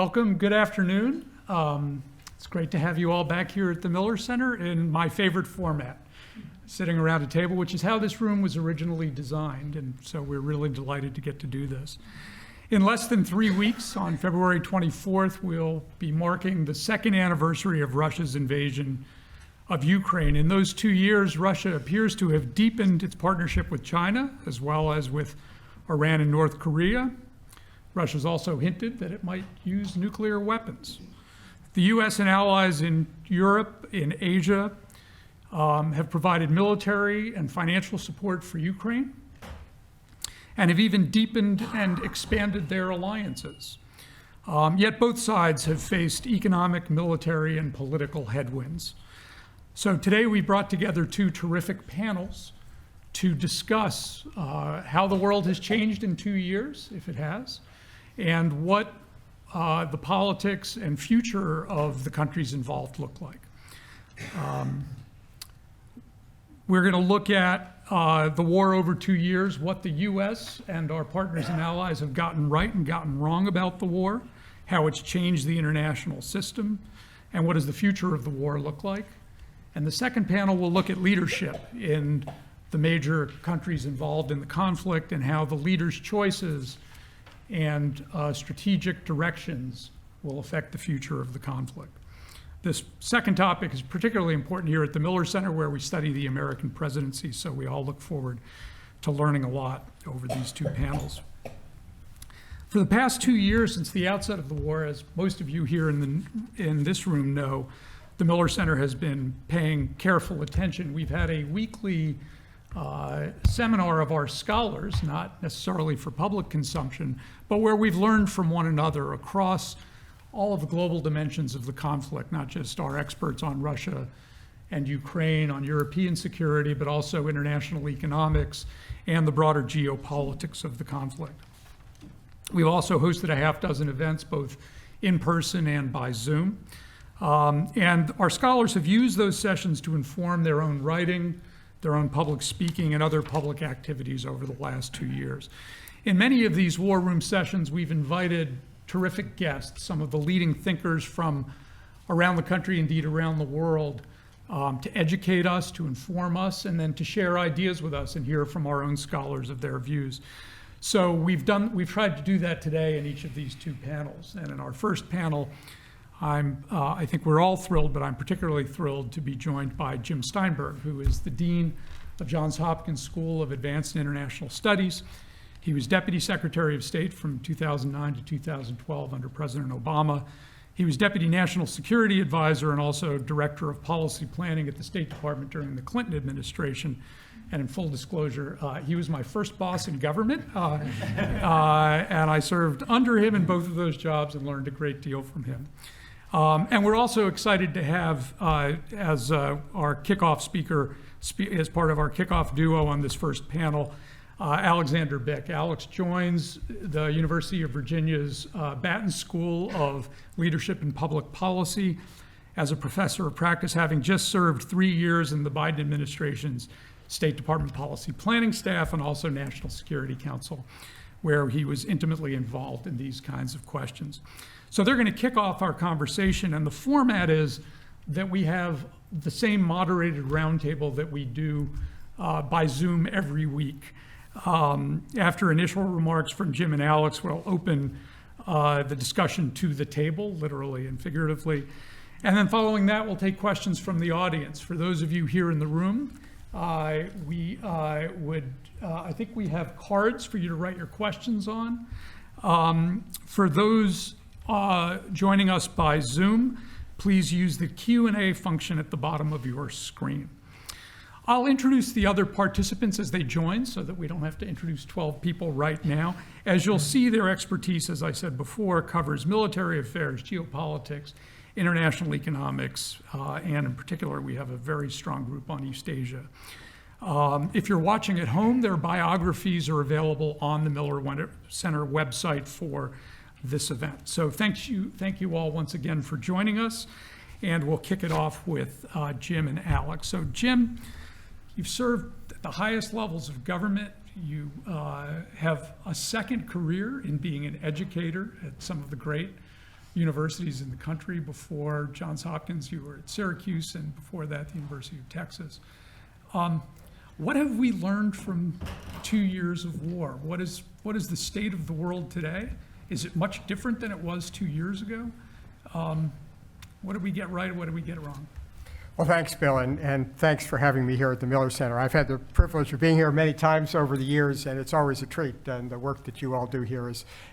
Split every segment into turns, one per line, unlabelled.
Welcome, good afternoon. It's great to have you all back here at the Miller Center in my favorite format, sitting around a table, which is how this room was originally designed, and so we're really delighted to get to do this. In less than 3 weeks, on February 24th, we'll be marking the second anniversary of Russia's invasion of Ukraine. In those 2 years, Russia appears to have deepened its partnership with China, as well as with Iran and North Korea. Russia's also hinted that it might use nuclear weapons. The US and allies in Europe, in Asia, have provided military and financial support for Ukraine, and have even deepened and expanded their alliances. Yet both sides have faced economic, military, and political headwinds. So today we brought together two terrific panels to discuss how the world has changed in 2 years, if it has, and what the politics and future of the countries involved look like. We're going to look at the war over 2 years, what the US and our partners and allies have gotten right and gotten wrong about the war, how it's changed the international system, and what does the future of the war look like. And the second panel will look at leadership in the major countries involved in the conflict and how the leaders' choices and strategic directions will affect the future of the conflict. This second topic is particularly important here at the Miller Center, where we study the American presidency, so we all look forward to learning a lot over these two panels. For the past 2 years since the outset of the war, as most of you here in this room know, the Miller Center has been paying careful attention. We've had a weekly seminar of our scholars, not necessarily for public consumption, but where we've learned from one another across all of the global dimensions of the conflict, not just our experts on Russia and Ukraine, on European security, but also international economics and the broader geopolitics of the conflict. We've also hosted a half dozen events, both in person and by Zoom. And our scholars have used those sessions to inform their own writing, their own public speaking, and other public activities over the last 2 years. In many of these war room sessions, we've invited terrific guests, some of the leading thinkers from around the country, indeed around the world, to educate us, to inform us, and then to share ideas with us and hear from our own scholars of their views. So we've tried to do that today in each of these two panels. And in our first panel, I think we're all thrilled, but I'm particularly thrilled to be joined by Jim Steinberg, who is the Dean of Johns Hopkins School of Advanced International Studies. He was Deputy Secretary of State from 2009 to 2012 under President Obama. He was Deputy National Security Advisor and also Director of Policy Planning at the State Department during the Clinton administration. And in full disclosure, he was my first boss in government, and I served under him in both of those jobs and learned a great deal from him. And we're also excited to have, as our kickoff speaker, as part of our kickoff duo on this first panel, Alexander Bick. Alex joins the University of Virginia's Batten School of Leadership and Public Policy as a professor of practice, having just served 3 years in the Biden administration's State Department Policy Planning staff and also National Security Council, where he was intimately involved in these kinds of questions. So they're going to kick off our conversation, and the format is that we have the same moderated roundtable that we do by Zoom every week. After initial remarks from Jim and Alex, we'll open the discussion to the table, literally and figuratively. And then following that, we'll take questions from the audience. For those of you here in the room, I think we have cards for you to write your questions on. For those joining us by Zoom, please use the Q&A function at the bottom of your screen. I'll introduce the other participants as they join so that we don't have to introduce 12 people right now. As you'll see, their expertise, as I said before, covers military affairs, geopolitics, international economics, and in particular, we have a very strong group on East Asia. If you're watching at home, their biographies are available on the Miller Center website for this event. So thank you all once again for joining us, and we'll kick it off with Jim and Alex. So Jim, you've served at the highest levels of government. You have a second career in being an educator at some of the great universities in the country. Before Johns Hopkins, you were at Syracuse, and before that, the University of Texas. What have we learned from 2 years of war? What is the state of the world today? Is it much different than it was 2 years ago? What did we get right? What did we get wrong?
Well, thanks, Bill, and thanks for having me here at the Miller Center. I've had the privilege of being here many times over the years, and it's always a treat. And the work that you all do here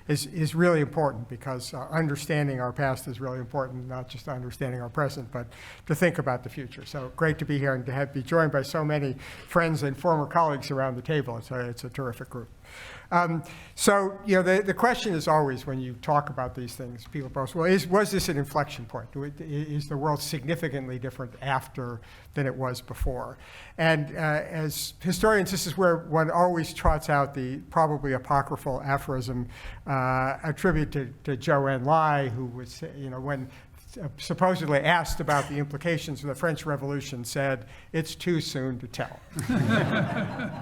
is really important, because understanding our past is really important, not just understanding our present, but to think about the future. So great to be here and to be joined by so many friends and former colleagues around the table. It's a terrific group. So, the question is always, when you talk about these things, people pose, well, was this an inflection point? Is the world significantly different after than it was before? And as historians, this is where one always trots out the probably apocryphal aphorism attributed to Zhou Enlai, who was, when supposedly asked about the implications of the French Revolution, said, "It's too soon to tell."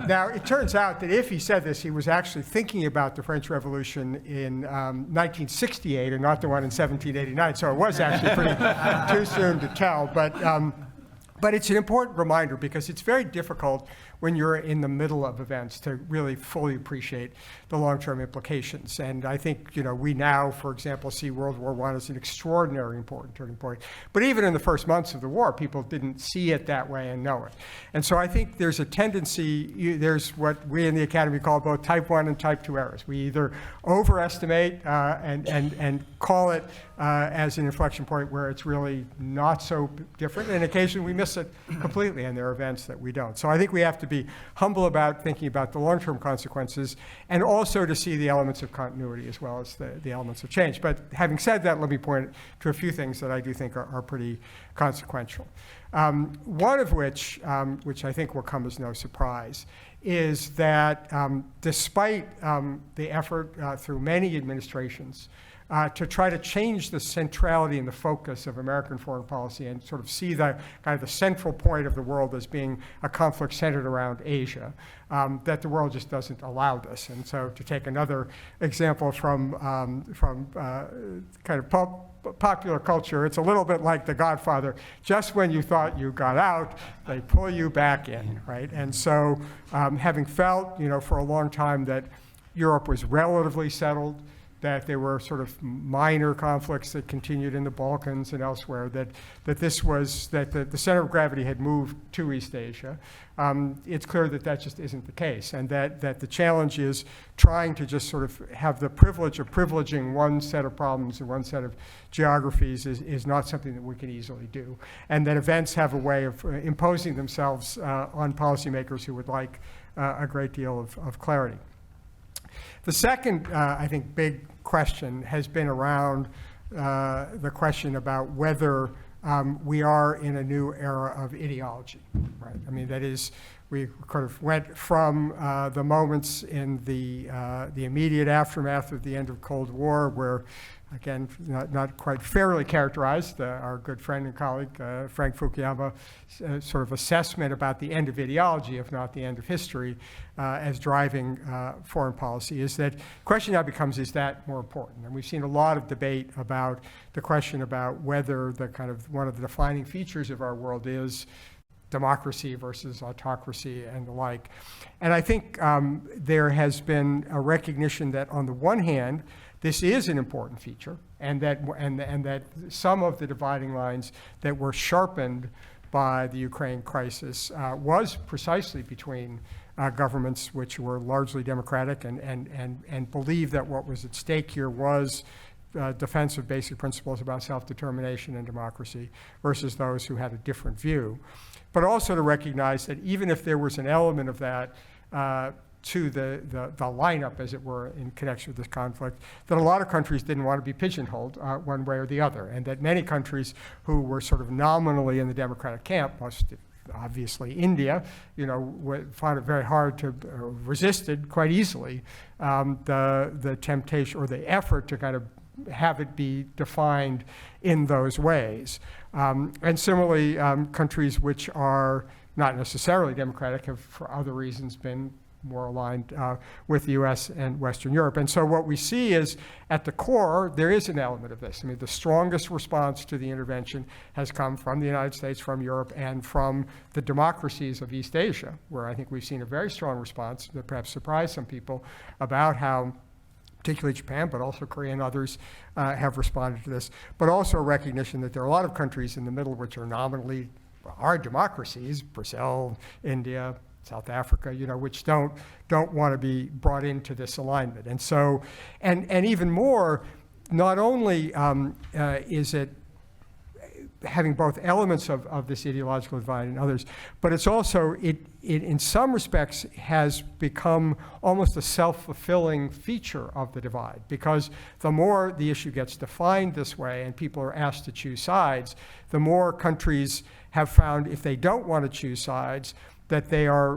Now, it turns out that if he said this, he was actually thinking about the French Revolution in 1968 and not the one in 1789. So it was actually pretty too soon to tell. But it's an important reminder, because it's very difficult when you're in the middle of events to really fully appreciate the long-term implications. And I think, we now, for example, see World War I as an extraordinarily important turning point. But even in the first months of the war, people didn't see it that way and know it. And so I think there's a tendency, there's what we in the Academy call both type 1 and type 2 errors. We either overestimate and call it as an inflection point where it's really not so different, and occasionally we miss it completely, and there are events that we don't. So I think we have to be humble about thinking about the long-term consequences, and also to see the elements of continuity as well as the elements of change. But having said that, let me point to a few things that I do think are pretty consequential. One of which I think will come as no surprise, is that despite the effort through many administrations to try to change the centrality and the focus of American foreign policy and sort of see the kind of the central point of the world as being a conflict centered around Asia, that the world just doesn't allow this. And so, to take another example from kind of popular culture, it's a little bit like The Godfather. Just when you thought you got out, they pull you back in, right? And so, having felt, for a long time that Europe was relatively settled, that there were sort of minor conflicts that continued in the Balkans and elsewhere, that the center of gravity had moved to East Asia. It's clear that just isn't the case, and that the challenge is trying to just sort of have the privilege of privileging one set of problems and one set of geographies is not something that we can easily do, and that events have a way of imposing themselves on policymakers who would like a great deal of clarity. The second, I think, big question has been around the question about whether we are in a new era of ideology, right? I mean, that is, we kind of went from the moments in the immediate aftermath of the end of Cold War, where, again, not quite fairly characterized, our good friend and colleague, Frank Fukuyama, sort of assessment about the end of ideology, if not the end of history, as driving foreign policy, is that the question now becomes, is that more important? And we've seen a lot of debate about the question about whether the kind of one of the defining features of our world is democracy versus autocracy and the like. And I think there has been a recognition that, on the one hand, this is an important feature, and that some of the dividing lines that were sharpened by the Ukraine crisis was precisely between governments which were largely democratic and believed that what was at stake here was defense of basic principles about self-determination and democracy, versus those who had a different view. But also to recognize that even if there was an element of that to the lineup, as it were, in connection with this conflict, that a lot of countries didn't want to be pigeonholed one way or the other, and that many countries who were sort of nominally in the democratic camp, most obviously India, found it very hard to, resisted quite easily the temptation or the effort to kind of have it be defined in those ways. And similarly, countries which are not necessarily democratic have, for other reasons, been more aligned with the US and Western Europe. And so what we see is, at the core, there is an element of this. I mean, the strongest response to the intervention has come from the United States, from Europe, and from the democracies of East Asia, where I think we've seen a very strong response that perhaps surprised some people about how particularly Japan, but also Korea and others have responded to this, but also a recognition that there are a lot of countries in the middle which are nominally are democracies, Brazil, India, South Africa, which don't want to be brought into this alignment. And so, and even more, not only is it having both elements of this ideological divide and others, but it's also, it in some respects has become almost a self-fulfilling feature of the divide, because the more the issue gets defined this way and people are asked to choose sides, the more countries have found, if they don't want to choose sides, that they are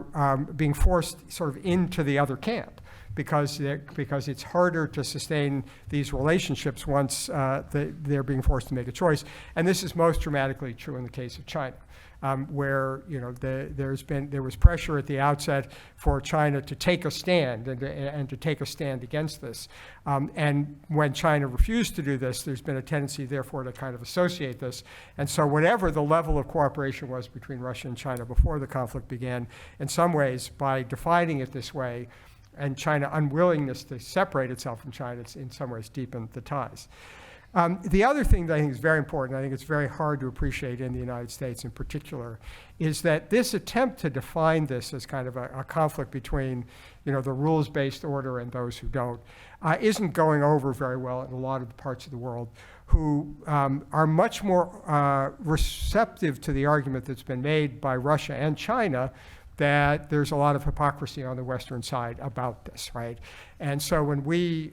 being forced sort of into the other camp, because it's harder to sustain these relationships once they're being forced to make a choice. And this is most dramatically true in the case of China, where there was pressure at the outset for China to take a stand and to take a stand against this. And when China refused to do this, there's been a tendency, therefore, to kind of associate this. And so whatever the level of cooperation was between Russia and China before the conflict began, in some ways, by defining it this way, and China's unwillingness to separate itself from China, it's in some ways deepened the ties. The other thing that I think is very important, I think it's very hard to appreciate in the United States in particular, is that this attempt to define this as kind of a conflict between, the rules-based order and those who don't, isn't going over very well in a lot of the parts of the world, who are much more receptive to the argument that's been made by Russia and China that there's a lot of hypocrisy on the Western side about this, right? And so when we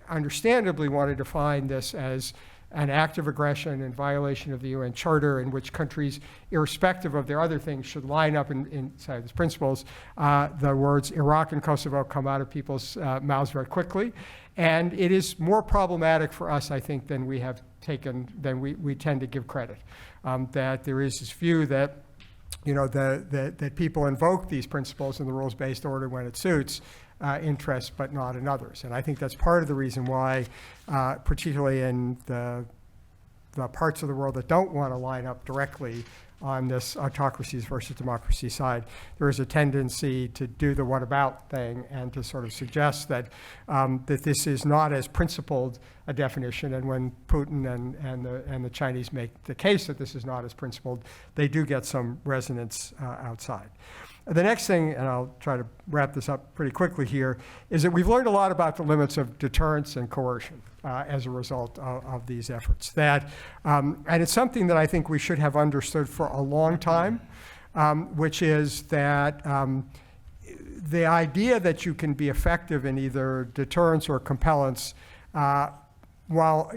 understandably want to define this as an act of aggression in violation of the UN Charter, in which countries, irrespective of their other things, should line up inside these principles, the words Iraq and Kosovo come out of people's mouths very quickly. And it is more problematic for us, I think, than we tend to give credit. That there is this view that that people invoke these principles in the rules-based order when it suits interests, but not in others. And I think that's part of the reason why, particularly in the parts of the world that don't want to line up directly on this autocracies versus democracy side, there is a tendency to do the what about thing and to sort of suggest that that this is not as principled a definition. And when Putin and the Chinese make the case that this is not as principled, they do get some resonance outside. The next thing, and I'll try to wrap this up pretty quickly here, is that we've learned a lot about the limits of deterrence and coercion as a result of these efforts. And it's something that I think we should have understood for a long time, which is that the idea that you can be effective in either deterrence or compellence while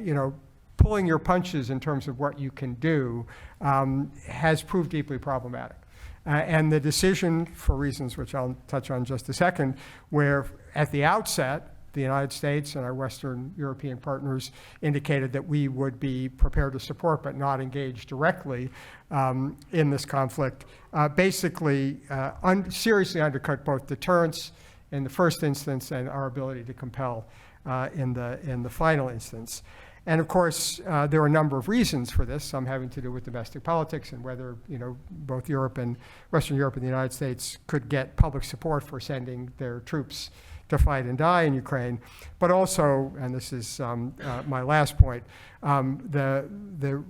pulling your punches in terms of what you can do has proved deeply problematic. And the decision, for reasons which I'll touch on in just a second, where at the outset, the United States and our Western European partners indicated that we would be prepared to support but not engage directly in this conflict, basically seriously undercut both deterrence in the first instance and our ability to compel in the final instance. And of course, there are a number of reasons for this, some having to do with domestic politics and whether both Europe and Western Europe and the United States could get public support for sending their troops to fight and die in Ukraine, but also, and this is my last point, the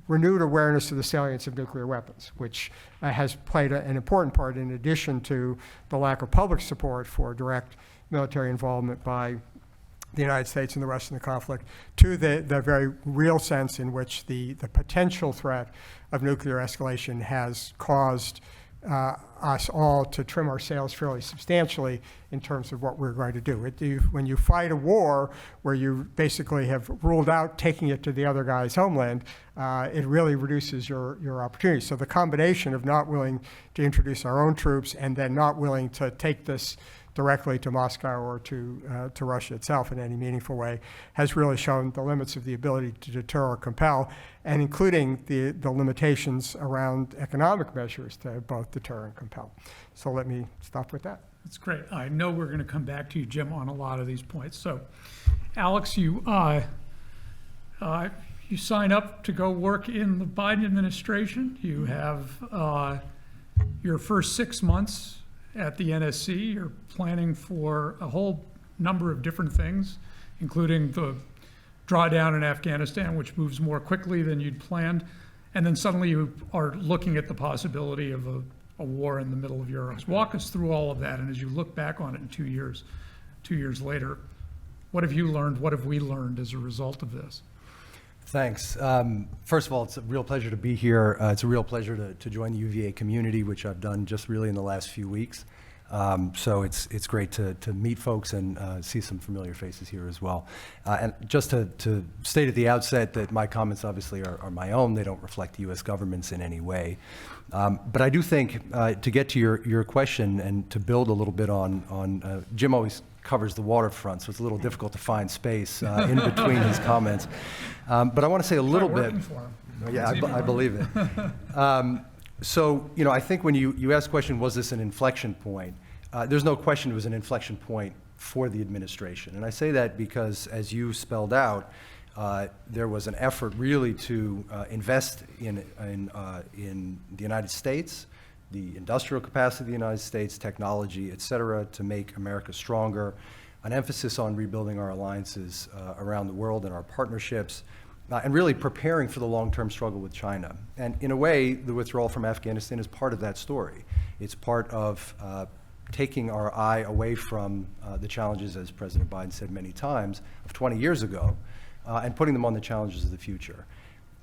renewed awareness of the salience of nuclear weapons, which has played an important part in addition to the lack of public support for direct military involvement by the United States and the rest of the conflict, to the very real sense in which the potential threat of nuclear escalation has caused us all to trim our sails fairly substantially in terms of what we're going to do. When you fight a war where you basically have ruled out taking it to the other guy's homeland, it really reduces your opportunities. So the combination of not willing to introduce our own troops and then not willing to take this directly to Moscow or to Russia itself in any meaningful way has really shown the limits of the ability to deter or compel, and including the limitations around economic measures to both deter and compel. So let me stop with that.
That's great. I know we're going to come back to you, Jim, on a lot of these points. So, Alex, you sign up to go work in the Biden administration. You have your first 6 months at the NSC. You're planning for a whole number of different things, including the drawdown in Afghanistan, which moves more quickly than you'd planned. And then suddenly you are looking at the possibility of a war in the middle of Europe. Walk us through all of that. And as you look back on it in 2 years later, what have you learned? What have we learned as a result of this?
Thanks. First of all, it's a real pleasure to be here. It's a real pleasure to join the UVA community, which I've done just really in the last few weeks. So it's great to meet folks and see some familiar faces here as well. And just to state at the outset that my comments obviously are my own. They don't reflect the U.S. government's in any way. But I do think to get to your question and to build a little bit on Jim always covers the waterfront, so it's a little difficult to find space in between his comments. But I want to say a little bit. Yeah, I believe it. So, I think when you asked the question, was this an inflection point? There's no question it was an inflection point for the administration. And I say that because, as you spelled out, there was an effort really to invest in the United States, the industrial capacity of the United States, technology, et cetera, to make America stronger, an emphasis on rebuilding our alliances around the world and our partnerships, and really preparing for the long-term struggle with China. And in a way, the withdrawal from Afghanistan is part of that story. It's part of taking our eye away from the challenges, as President Biden said many times, of 20 years ago, and putting them on the challenges of the future.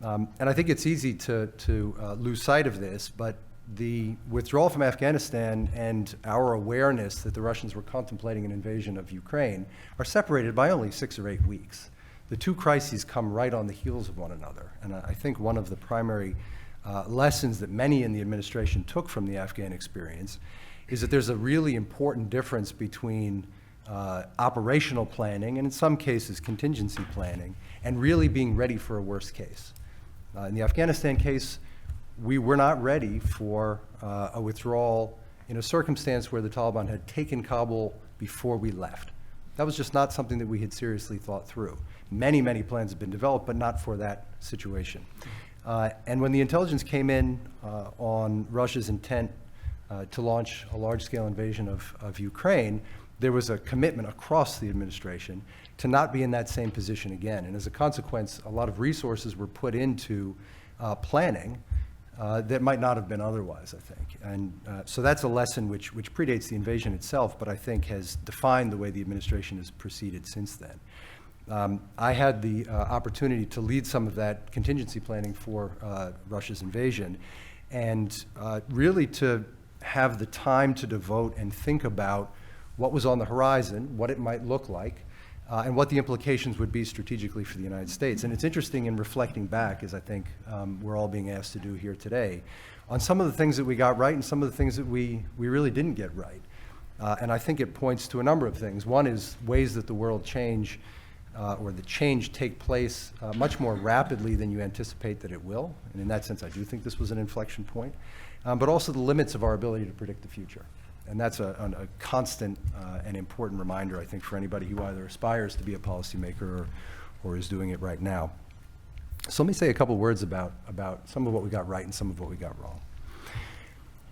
And I think it's easy to lose sight of this, but the withdrawal from Afghanistan and our awareness that the Russians were contemplating an invasion of Ukraine are separated by only 6 or 8 weeks. The two crises come right on the heels of one another. And I think one of the primary lessons that many in the administration took from the Afghan experience is that there's a really important difference between operational planning, and in some cases contingency planning, and really being ready for a worst case. In the Afghanistan case, we were not ready for a withdrawal in a circumstance where the Taliban had taken Kabul before we left. That was just not something that we had seriously thought through. Many, many plans have been developed, but not for that situation. And when the intelligence came in on Russia's intent to launch a large-scale invasion of Ukraine, there was a commitment across the administration to not be in that same position again. And as a consequence, a lot of resources were put into planning that might not have been otherwise, I think. And so that's a lesson which predates the invasion itself, but I think has defined the way the administration has proceeded since then. I had the opportunity to lead some of that contingency planning for Russia's invasion, and really to have the time to devote and think about what was on the horizon, what it might look like, and what the implications would be strategically for the United States. And it's interesting in reflecting back, as I think we're all being asked to do here today, on some of the things that we got right and some of the things that we really didn't get right. And I think it points to a number of things. One is ways that the world change, or the change take place much more rapidly than you anticipate that it will. And in that sense, I do think this was an inflection point. But also the limits of our ability to predict the future. And that's a constant and important reminder, I think, for anybody who either aspires to be a policymaker or is doing it right now. So let me say a couple words about some of what we got right and some of what we got wrong.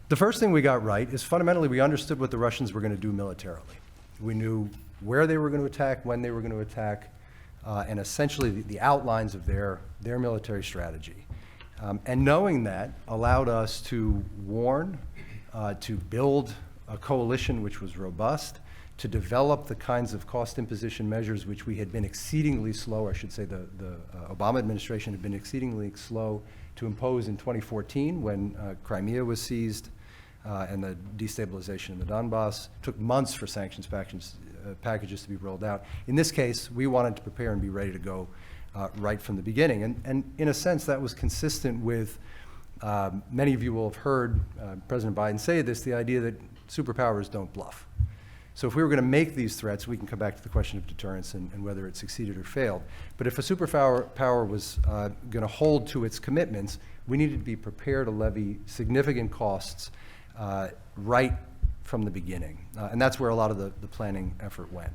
The first thing we got right is fundamentally we understood what the Russians were going to do militarily. We knew where they were going to attack, when they were going to attack, and essentially the outlines of their military strategy. And knowing that allowed us to warn, to build a coalition which was robust, to develop the kinds of cost imposition measures which we had been exceedingly slow, I should say the Obama administration had been exceedingly slow to impose in 2014 when Crimea was seized and the destabilization in the Donbass. It took months for sanctions packages to be rolled out. In this case, we wanted to prepare and be ready to go right from the beginning. And in a sense, that was consistent with, many of you will have heard President Biden say this, the idea that superpowers don't bluff. So if we were going to make these threats, we can come back to the question of deterrence and whether it succeeded or failed. But if a superpower was going to hold to its commitments, we needed to be prepared to levy significant costs right from the beginning. And that's where a lot of the planning effort went.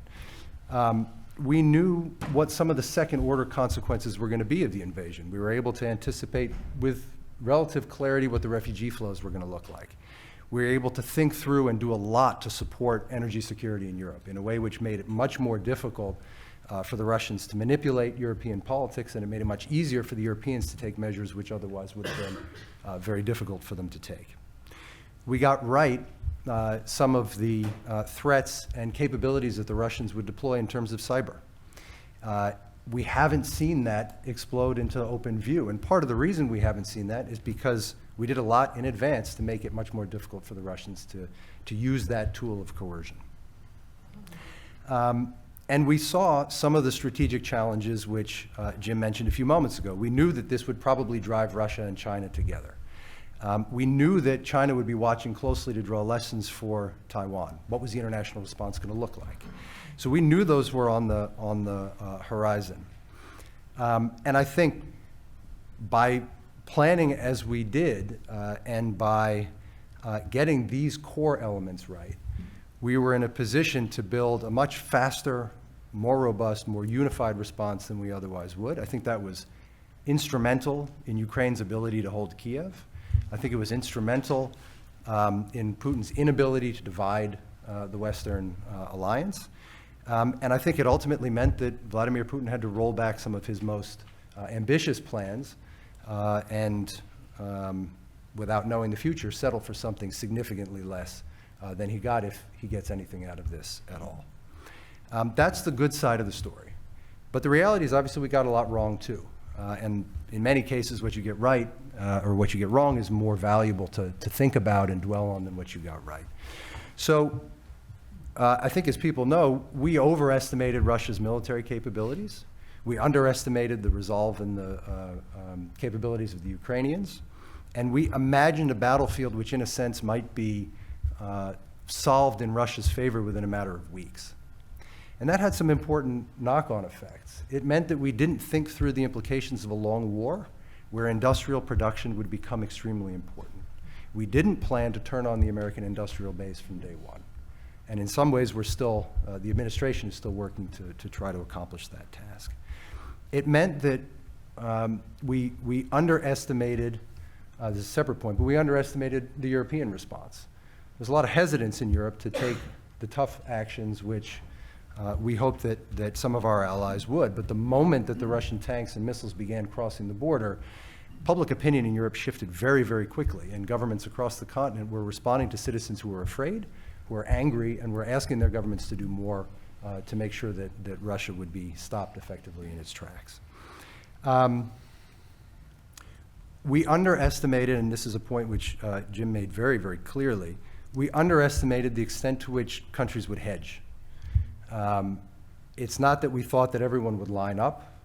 We knew what some of the second-order consequences were going to be of the invasion. We were able to anticipate with relative clarity what the refugee flows were going to look like. We were able to think through and do a lot to support energy security in Europe in a way which made it much more difficult for the Russians to manipulate European politics, and it made it much easier for the Europeans to take measures which otherwise would have been very difficult for them to take. We got right some of the threats and capabilities that the Russians would deploy in terms of cyber. We haven't seen that explode into open view, and part of the reason we haven't seen that is because we did a lot in advance to make it much more difficult for the Russians to use that tool of coercion. And we saw some of the strategic challenges which Jim mentioned a few moments ago. We knew that this would probably drive Russia and China together. We knew that China would be watching closely to draw lessons for Taiwan. What was the international response going to look like? So we knew those were on the horizon. And I think by planning as we did and by getting these core elements right, we were in a position to build a much faster, more robust, more unified response than we otherwise would. I think that was instrumental in Ukraine's ability to hold Kiev. I think it was instrumental in Putin's inability to divide the Western alliance. And I think it ultimately meant that Vladimir Putin had to roll back some of his most ambitious plans and, without knowing the future, settle for something significantly less than he got if he gets anything out of this at all. That's the good side of the story. But the reality is, obviously, we got a lot wrong, too. And in many cases, what you get right or what you get wrong is more valuable to think about and dwell on than what you got right. So I think, as people know, we overestimated Russia's military capabilities. We underestimated the resolve and the capabilities of the Ukrainians. And we imagined a battlefield which, in a sense, might be solved in Russia's favor within a matter of weeks. And that had some important knock-on effects. It meant that we didn't think through the implications of a long war where industrial production would become extremely important. We didn't plan to turn on the American industrial base from day one. And in some ways, we're still, the administration is still working to try to accomplish that task. It meant that we underestimated, this is a separate point, but we underestimated the European response. There's a lot of hesitance in Europe to take the tough actions which we hoped that some of our allies would. But the moment that the Russian tanks and missiles began crossing the border, public opinion in Europe shifted very, very quickly, and governments across the continent were responding to citizens who were afraid, who were angry, and were asking their governments to do more to make sure that Russia would be stopped effectively in its tracks. We underestimated, and this is a point which Jim made very, very clearly, we underestimated the extent to which countries would hedge. It's not that we thought that everyone would line up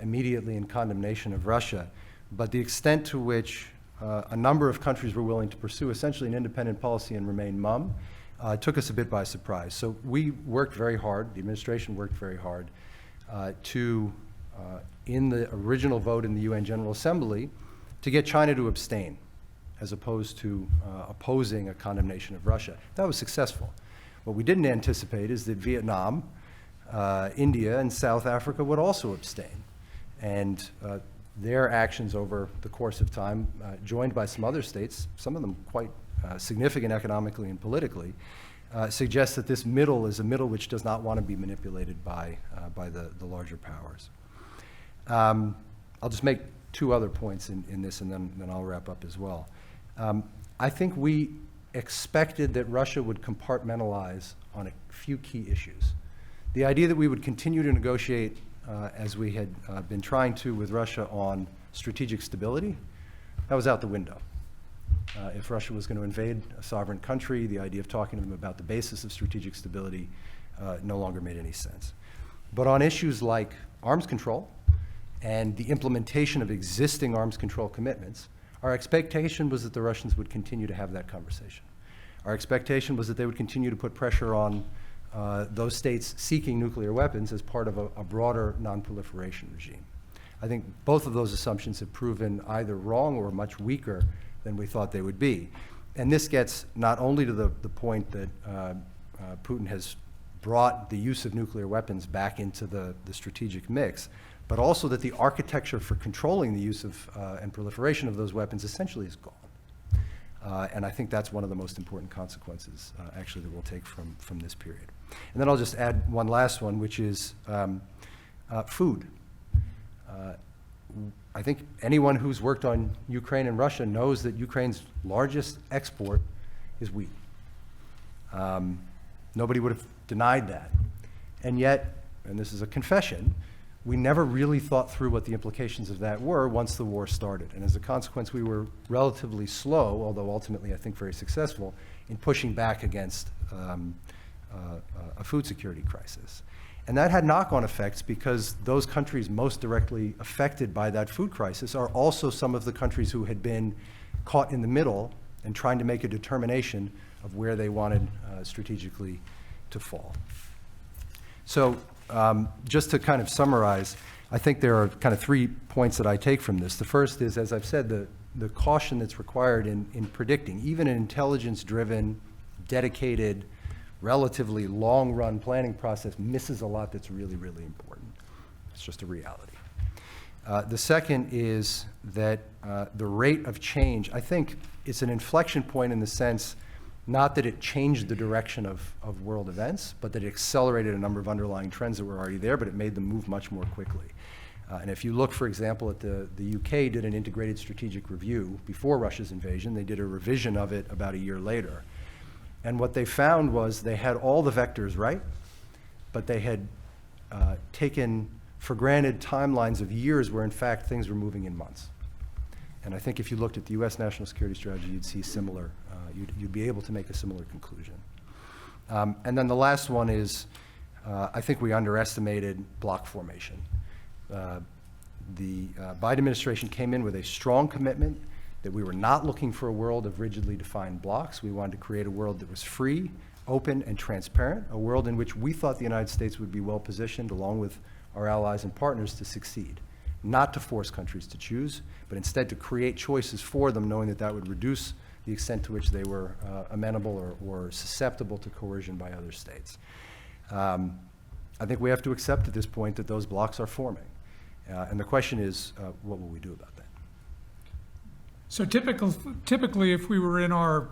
immediately in condemnation of Russia, but the extent to which a number of countries were willing to pursue essentially an independent policy and remain mum took us a bit by surprise. So we worked very hard, the administration worked very hard in the original vote in the UN General Assembly, to get China to abstain as opposed to opposing a condemnation of Russia. That was successful. What we didn't anticipate is that Vietnam, India, and South Africa would also abstain. And their actions over the course of time, joined by some other states, some of them quite significant economically and politically, suggest that this middle is a middle which does not want to be manipulated by the larger powers. I'll just make two other points in this, and then I'll wrap up as well. I think we expected that Russia would compartmentalize on a few key issues. The idea that we would continue to negotiate, as we had been trying to with Russia on strategic stability, that was out the window. If Russia was going to invade a sovereign country, the idea of talking to them about the basis of strategic stability no longer made any sense. But on issues like arms control and the implementation of existing arms control commitments, our expectation was that the Russians would continue to have that conversation. Our expectation was that they would continue to put pressure on those states seeking nuclear weapons as part of a broader non-proliferation regime. I think both of those assumptions have proven either wrong or much weaker than we thought they would be. And this gets not only to the point that Putin has brought the use of nuclear weapons back into the strategic mix, but also that the architecture for controlling the use of and proliferation of those weapons essentially is gone. And I think that's one of the most important consequences, actually, that we'll take from this period. And then I'll just add one last one, which is food. I think anyone who's worked on Ukraine and Russia knows that Ukraine's largest export is wheat. Nobody would have denied that. And yet, and this is a confession, we never really thought through what the implications of that were once the war started. And as a consequence, we were relatively slow, although ultimately I think very successful, in pushing back against a food security crisis. And that had knock-on effects because those countries most directly affected by that food crisis are also some of the countries who had been caught in the middle and trying to make a determination of where they wanted strategically to fall. So just to kind of summarize, I think there are kind of 3 points that I take from this. The first is, as I've said, the caution that's required in predicting. Even an intelligence-driven, dedicated, relatively long-run planning process misses a lot that's really, really important. It's just a reality. The second is that the rate of change, I think it's an inflection point in the sense, not that it changed the direction of world events, but that it accelerated a number of underlying trends that were already there, but it made them move much more quickly. And if you look, for example, at the UK did an integrated strategic review before Russia's invasion. They did a revision of it about a year later. And what they found was they had all the vectors right, but they had taken for granted timelines of years where, in fact, things were moving in months. And I think if you looked at the U.S. national security strategy, you'd see similar, you'd be able to make a similar conclusion. And then the last one is, I think we underestimated bloc formation. The Biden administration came in with a strong commitment that we were not looking for a world of rigidly defined blocs. We wanted to create a world that was free, open, and transparent, a world in which we thought the United States would be well positioned, along with our allies and partners, to succeed. Not to force countries to choose, but instead to create choices for them, knowing that that would reduce the extent to which they were amenable or susceptible to coercion by other states. I think we have to accept at this point that those blocs are forming. And the question is, what will we do about that?
So typically, if we were in our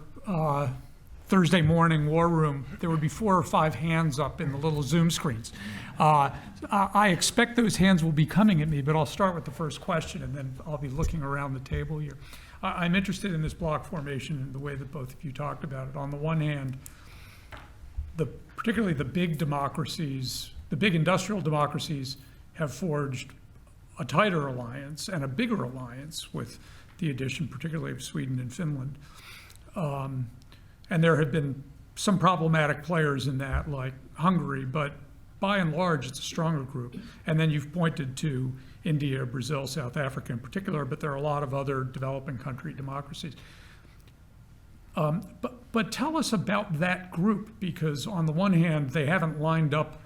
Thursday morning war room, there would be 4 or 5 hands up in the little Zoom screens. I expect those hands will be coming at me, but I'll start with the first question, and then I'll be looking around the table here. I'm interested in this bloc formation and the way that both of you talked about it. On the one hand, particularly the big democracies, the big industrial democracies, have forged a tighter alliance and a bigger alliance with the addition, particularly of Sweden and Finland. And there have been some problematic players in that, like Hungary, but by and large, it's a stronger group. And then you've pointed to India, Brazil, South Africa in particular, but there are a lot of other developing country democracies. But tell us about that group, because on the one hand, they haven't lined up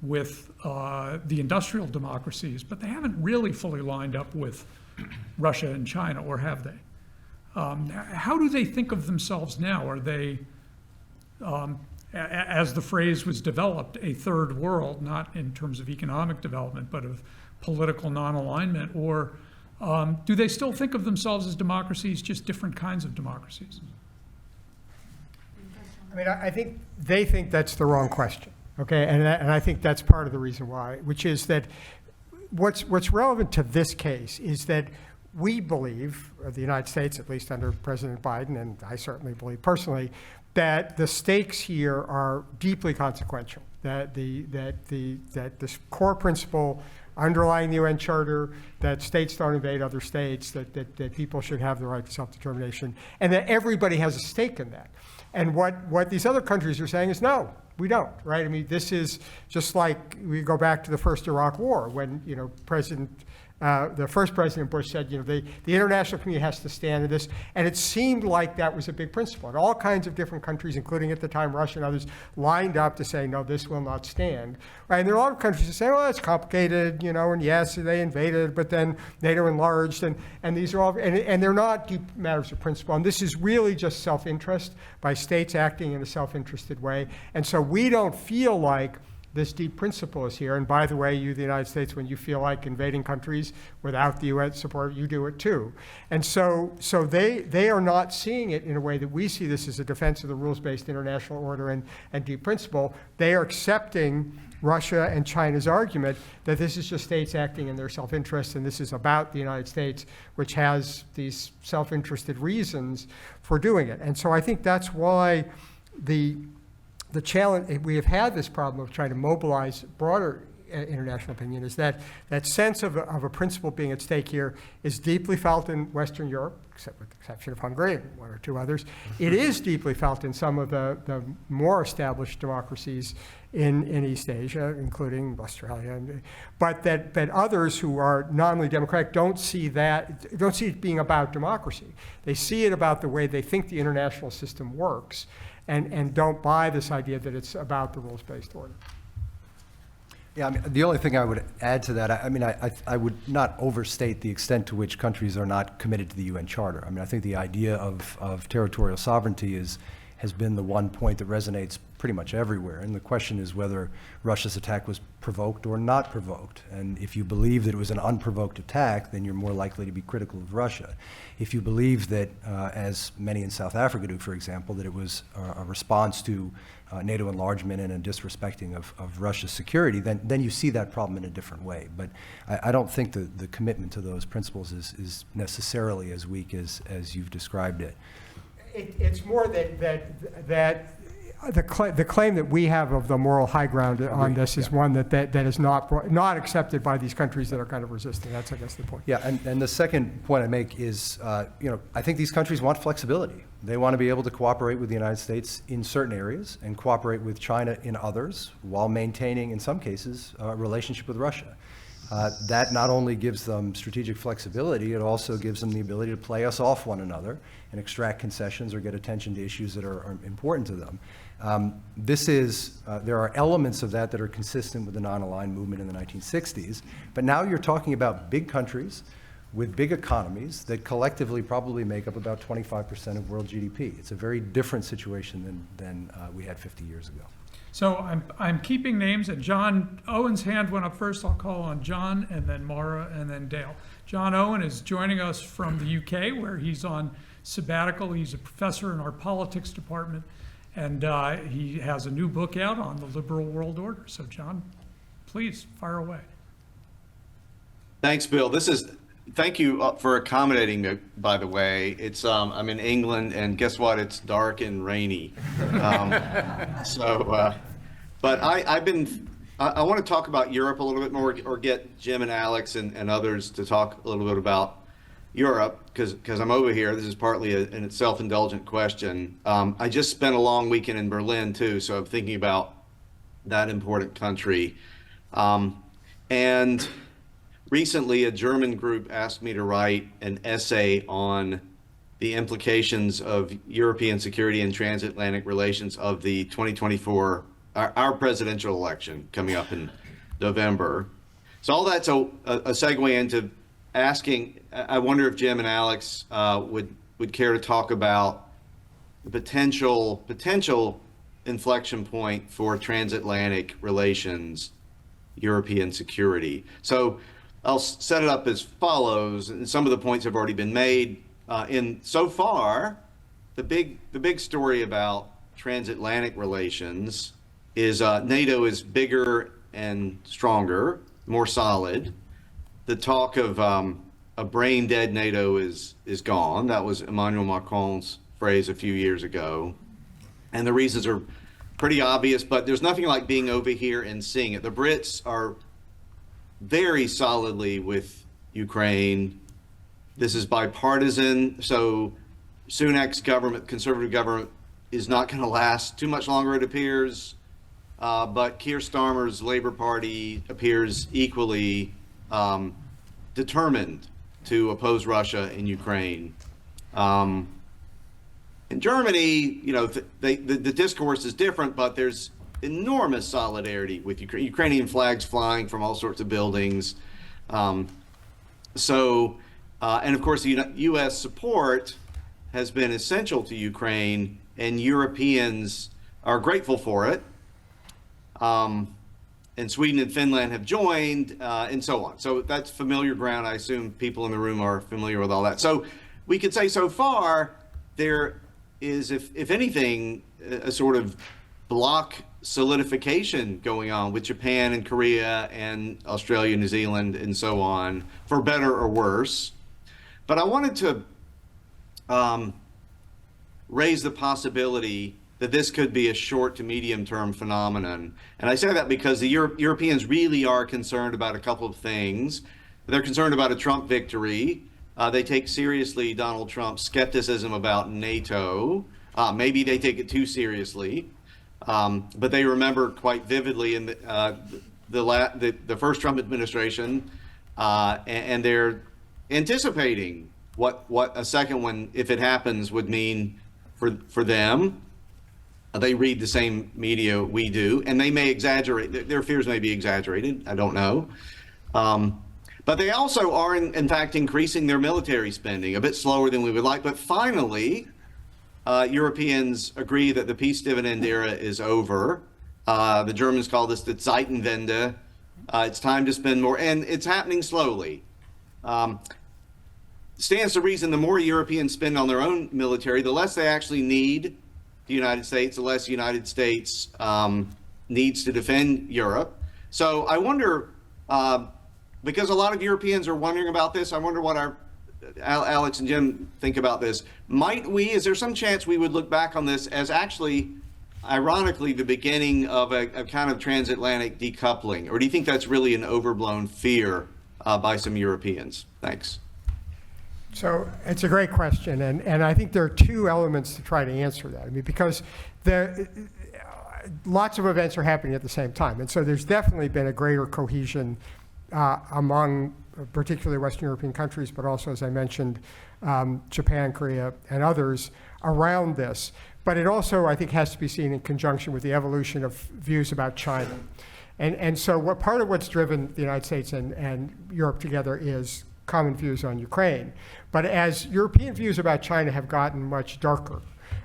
with the industrial democracies, but they haven't really fully lined up with Russia and China, or have they? How do they think of themselves now? Are they, as the phrase was developed, a third world, not in terms of economic development, but of political non-alignment? Or do they still think of themselves as democracies, just different kinds of democracies?
I mean, I think they think that's the wrong question, okay? And I think that's part of the reason why, which is that what's relevant to this case is that we believe, or the United States, at least under President Biden, and I certainly believe personally, that the stakes here are deeply consequential. That this core principle underlying the UN Charter, that states don't invade other states, that people should have the right to self-determination, and that everybody has a stake in that. And what these other countries are saying is, no, we don't, right? I mean, this is just like we go back to the first Iraq War when, President the first President Bush said, the international community has to stand in this. And it seemed like that was a big principle. And all kinds of different countries, including at the time Russia and others, lined up to say, no, this will not stand. Right? And there are a lot of countries that say, well, it's complicated, and yes, they invaded, but then NATO enlarged. And these are all, and they're not deep matters of principle. And this is really just self-interest by states acting in a self-interested way. And so we don't feel like this deep principle is here. And by the way, you, the United States, when you feel like invading countries without the UN support, you do it too. And so they are not seeing it in a way that we see this as a defense of the rules-based international order and deep principle. They are accepting Russia and China's argument that this is just states acting in their self-interest, and this is about the United States, which has these self-interested reasons for doing it. And so I think that's why the challenge, we have had this problem of trying to mobilize broader international opinion, is that sense of a principle being at stake here is deeply felt in Western Europe, except with the exception of Hungary and one or two others. It is deeply felt in some of the more established democracies in East Asia, including Australia, but others who are nominally democratic don't see it being about democracy. They see it about the way they think the international system works, and don't buy this idea that it's about the rules-based order.
Yeah, I mean, the only thing I would add to that, I would not overstate the extent to which countries are not committed to the UN Charter. I mean, I think the idea of territorial sovereignty has been the one point that resonates pretty much everywhere. And the question is whether Russia's attack was provoked or not provoked. And if you believe that it was an unprovoked attack, then you're more likely to be critical of Russia. If you believe that, as many in South Africa do, for example, that it was a response to NATO enlargement and a disrespecting of Russia's security, then you see that problem in a different way. But I don't think the commitment to those principles is necessarily as weak as you've described it.
It's more that the claim that we have of the moral high ground on this is one that is not accepted by these countries that are kind of resisting. That's, I guess, the point.
Yeah, and the second point I make is, I think these countries want flexibility. They want to be able to cooperate with the United States in certain areas and cooperate with China in others, while maintaining, in some cases, a relationship with Russia. That not only gives them strategic flexibility, it also gives them the ability to play us off one another and extract concessions or get attention to issues that are important to them. There are elements of that are consistent with the non-aligned movement in the 1960s, but now you're talking about big countries with big economies that collectively probably make up about 25% of world GDP. It's a very different situation than we had 50 years ago.
So I'm keeping names, and John Owen's hand went up first. I'll call on John, and then Mara, and then Dale. John Owen is joining us from the UK, where he's on sabbatical. He's a professor in our politics department, and he has a new book out on the liberal world order. So John, please fire away.
Thanks, Bill. Thank you for accommodating me, by the way. I'm in England, and guess what? It's dark and rainy. But I want to talk about Europe a little bit more, or get Jim and Alex and others to talk a little bit about Europe, because I'm over here. This is partly a self-indulgent question. I just spent a long weekend in Berlin, too, so I'm thinking about that important country. And recently, a German group asked me to write an essay on the implications of European security and transatlantic relations of the 2024, our presidential election coming up in November. So all that's a segue into asking, I wonder if Jim and Alex would care to talk about the potential inflection point for transatlantic relations, European security. So I'll set it up as follows, and some of the points have already been made. So far, the big story about transatlantic relations is NATO is bigger and stronger, more solid. The talk of a brain-dead NATO is gone. That was Emmanuel Macron's phrase a few years ago. And the reasons are pretty obvious, but there's nothing like being over here and seeing it. The Brits are very solidly with Ukraine. This is bipartisan, so Sunak's government, conservative government, is not going to last too much longer, it appears. But Keir Starmer's Labour Party appears equally determined to oppose Russia in Ukraine. In Germany, the discourse is different, but there's enormous solidarity with Ukrainian flags flying from all sorts of buildings. And of course, the U.S. support has been essential to Ukraine, and Europeans are grateful for it. And Sweden and Finland have joined, and so on. So that's familiar ground. I assume people in the room are familiar with all that. So we could say so far there is, if anything, a sort of bloc solidification going on with Japan and Korea and Australia, New Zealand, and so on, for better or worse. But I wanted to raise the possibility that this could be a short to medium term phenomenon. And I say that because the Europeans really are concerned about a couple of things. They're concerned about a Trump victory. They take seriously Donald Trump's skepticism about NATO. Maybe they take it too seriously. But they remember quite vividly in the first Trump administration, and they're anticipating what a second one, if it happens, would mean for them. They read the same media we do, and they may exaggerate. Their fears may be exaggerated. I don't know. But they also are, in fact, increasing their military spending a bit slower than we would like. But finally, Europeans agree that the peace dividend era is over. The Germans call this the Zeitenwende. It's time to spend more, and it's happening slowly. Stands to reason the more Europeans spend on their own military, the less they actually need the United States, the less the United States needs to defend Europe. So I wonder, because a lot of Europeans are wondering about this, I wonder what our Alex and Jim think about this. Is there some chance we would look back on this as actually, ironically, the beginning of a kind of transatlantic decoupling? Or do you think that's really an overblown fear by some Europeans? Thanks.
So it's a great question, and I think there are two elements to try to answer that. I mean, because lots of events are happening at the same time, and so there's definitely been a greater cohesion among particularly Western European countries, but also, as I mentioned, Japan, Korea, and others around this. But it also, I think, has to be seen in conjunction with the evolution of views about China. And so part of what's driven the United States and Europe together is common views on Ukraine. But as European views about China have gotten much darker,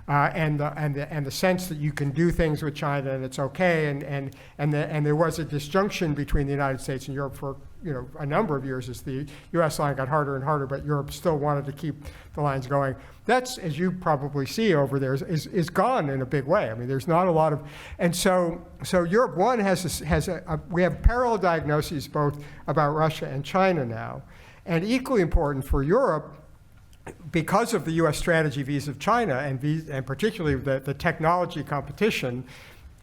and the sense that you can do things with China and it's okay, and there was a disjunction between the United States and Europe for a number of years as the U.S. line got harder and harder, but Europe still wanted to keep the lines going. That's, as you probably see over there, is gone in a big way. I mean, there's not a lot of, and so Europe we have parallel diagnoses both about Russia and China now, and equally important for Europe, because of the U.S. strategy vis-a-vis China and particularly the technology competition,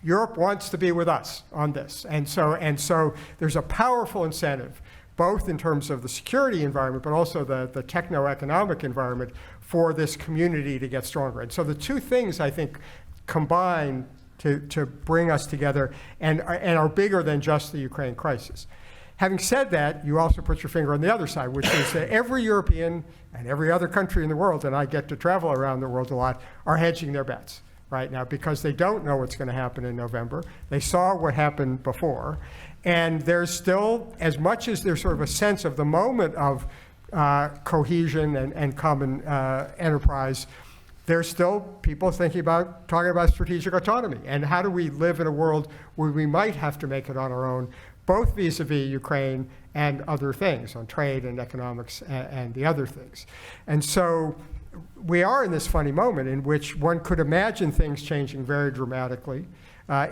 Europe wants to be with us on this. And so there's a powerful incentive, both in terms of the security environment, but also the techno-economic environment for this community to get stronger. And so the two things, I think, combine to bring us together and are bigger than just the Ukraine crisis. Having said that, you also put your finger on the other side, which is that every European and every other country in the world, and I get to travel around the world a lot, are hedging their bets right now because they don't know what's going to happen in November. They saw what happened before. And there's still, as much as there's sort of a sense of the moment of cohesion and common enterprise, there's still people talking about strategic autonomy. And how do we live in a world where we might have to make it on our own, both vis-a-vis Ukraine and other things, on trade and economics and the other things. And so we are in this funny moment in which one could imagine things changing very dramatically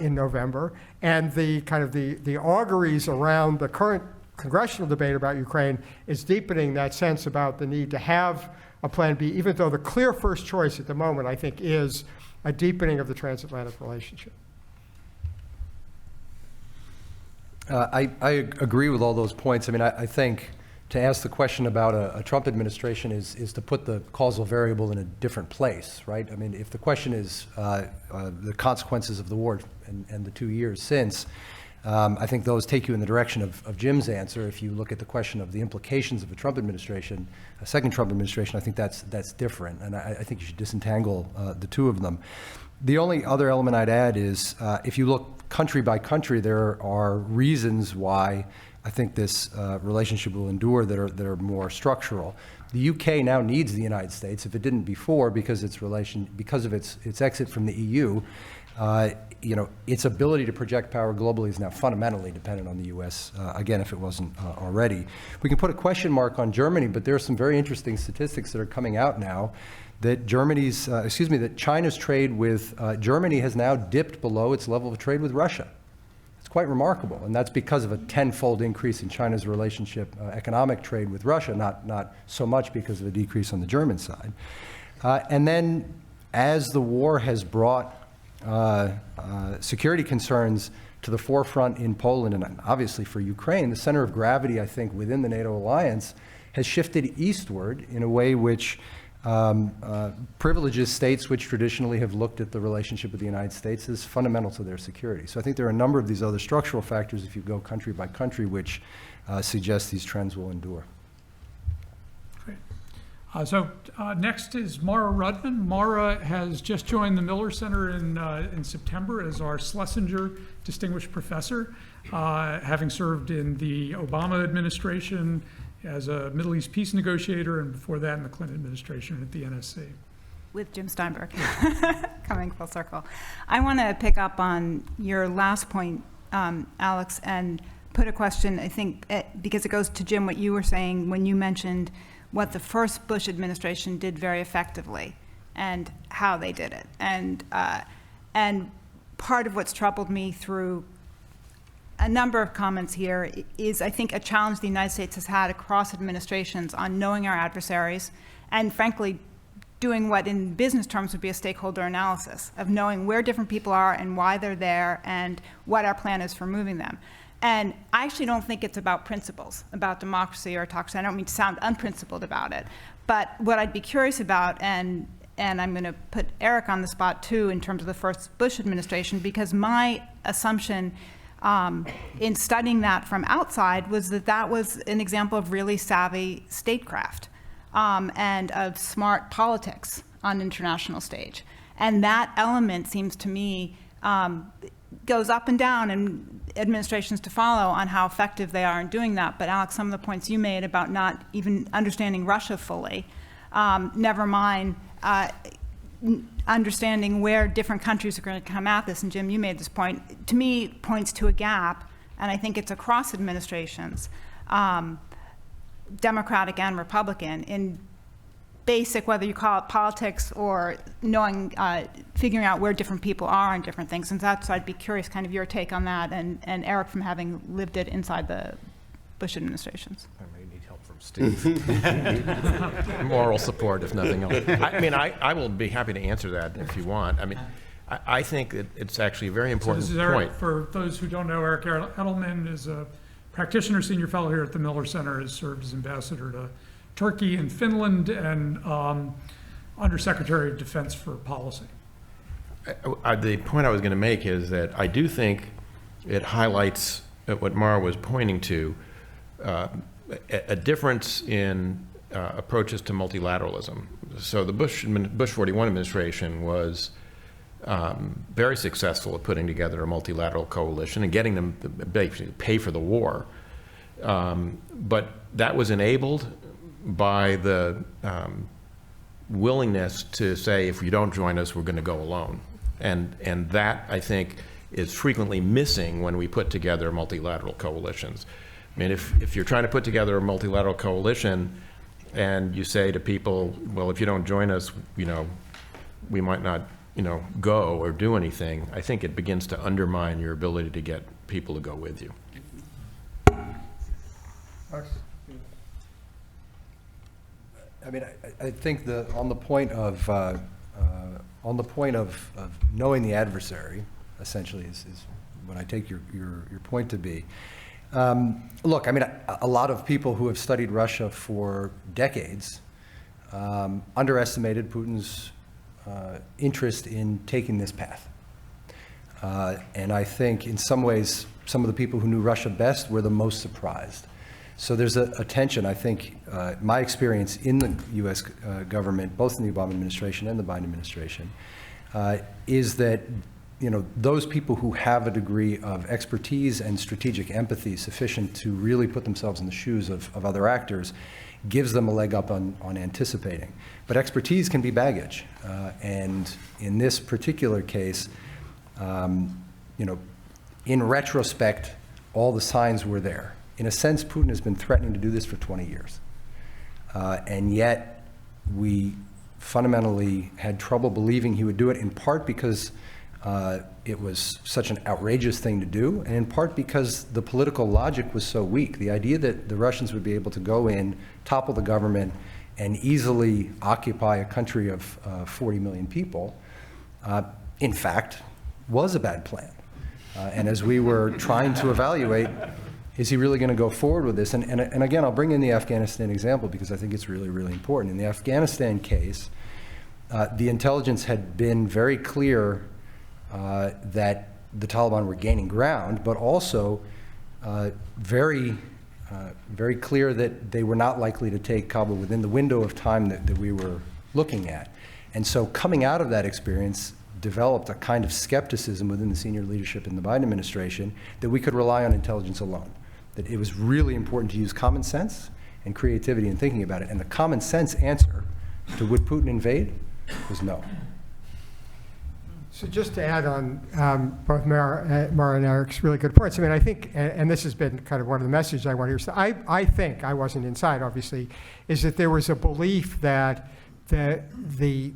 in November, and the auguries around the current congressional debate about Ukraine is deepening that sense about the need to have a plan B, even though the clear first choice at the moment, I think, is a deepening of the transatlantic relationship.
I agree with all those points. I mean, I think to ask the question about a Trump administration is to put the causal variable in a different place, right? I mean, if the question is the consequences of the war and the 2 years since, I think those take you in the direction of Jim's answer. If you look at the question of the implications of a Trump administration, a second Trump administration, I think that's different, and I think you should disentangle the two of them. The only other element I'd add is if you look country by country, there are reasons why I think this relationship will endure that are more structural. The UK now needs the United States, if it didn't before, because of its exit from the EU. Its ability to project power globally is now fundamentally dependent on the U.S., again, if it wasn't already. We can put a question mark on Germany, but there are some very interesting statistics that are coming out now that that China's trade with Germany has now dipped below its level of trade with Russia. It's quite remarkable, and that's because of a tenfold increase in China's relationship, economic trade with Russia, not so much because of a decrease on the German side. And then as the war has brought security concerns to the forefront in Poland and obviously for Ukraine, the center of gravity, I think, within the NATO alliance has shifted eastward in a way which privileges states which traditionally have looked at the relationship with the United States as fundamental to their security. So I think there are a number of these other structural factors, if you go country by country, which suggest these trends will endure.
Great. Next is Mara Rudman. Mara has just joined the Miller Center in September as our Schlesinger Distinguished Professor, having served in the Obama administration as a Middle East peace negotiator, and before that in the Clinton administration at the NSC.
With Jim Steinberg, coming full circle. I want to pick up on your last point, Alex, and put a question, I think, because it goes to Jim, what you were saying when you mentioned what the first Bush administration did very effectively and how they did it. And part of what's troubled me through a number of comments here is, I think, a challenge the United States has had across administrations on knowing our adversaries and, frankly, doing what in business terms would be a stakeholder analysis of knowing where different people are and why they're there and what our plan is for moving them. And I actually don't think it's about principles, about democracy or autocracy. I don't mean to sound unprincipled about it. But what I'd be curious about, and I'm going to put Eric on the spot too in terms of the first Bush administration, because my assumption in studying that from outside was that was an example of really savvy statecraft and of smart politics on the international stage. And that element seems to me goes up and down in administrations to follow on how effective they are in doing that. But Alex, some of the points you made about not even understanding Russia fully, never mind understanding where different countries are going to come at this, and Jim, you made this point, to me points to a gap, and I think it's across administrations, Democratic and Republican, in basic, whether you call it politics or knowing, figuring out where different people are on different things. And that's, I'd be curious kind of your take on that, and Eric, from having lived it inside the Bush administrations.
I may need help from Steve. Moral support, if nothing else. I will be happy to answer that if you want. I think it's actually a very important
this is Eric,
point.
for those who don't know, Eric Edelman is a practitioner, senior fellow here at the Miller Center, has served as ambassador to Turkey and Finland, and Undersecretary of Defense for Policy.
The point I was going to make is that I do think it highlights what Mara was pointing to, a difference in approaches to multilateralism. So the Bush 41 administration was very successful at putting together a multilateral coalition and getting them to basically pay for the war. But that was enabled by the willingness to say, if you don't join us, we're going to go alone. And that, I think, is frequently missing when we put together multilateral coalitions. I mean, if you're trying to put together a multilateral coalition and you say to people, well, if you don't join us, we might not, go or do anything, I think it begins to undermine your ability to get people to go with you.
I think on the point of knowing the adversary, essentially, is what I take your point to be. Look, a lot of people who have studied Russia for decades underestimated Putin's interest in taking this path. And I think in some ways some of the people who knew Russia best were the most surprised. So there's a tension, I think, my experience in the U.S. Government, both in the Obama administration and the Biden administration, is that those people who have a degree of expertise and strategic empathy sufficient to really put themselves in the shoes of other actors gives them a leg up on anticipating. But expertise can be baggage. And in this particular case, in retrospect, all the signs were there. In a sense, Putin has been threatening to do this for 20 years. And yet, we fundamentally had trouble believing he would do it, in part because it was such an outrageous thing to do, and in part because the political logic was so weak. The idea that the Russians would be able to go in, topple the government, and easily occupy a country of 40 million people, in fact, was a bad plan. And as we were trying to evaluate, is he really going to go forward with this? And again, I'll bring in the Afghanistan example because I think it's really, really important. In the Afghanistan case, the intelligence had been very clear that the Taliban were gaining ground, but also very clear that they were not likely to take Kabul within the window of time that we were looking at. And so coming out of that experience, developed a kind of skepticism within the senior leadership in the Biden administration that we could rely on intelligence alone, that it was really important to use common sense and creativity in thinking about it. And the common sense answer to would Putin invade was no.
So just to add on both Mara and Eric's really good points, I mean, I think, and this has been kind of one of the messages I want to hear, so I think, I wasn't inside obviously, is that there was a belief that the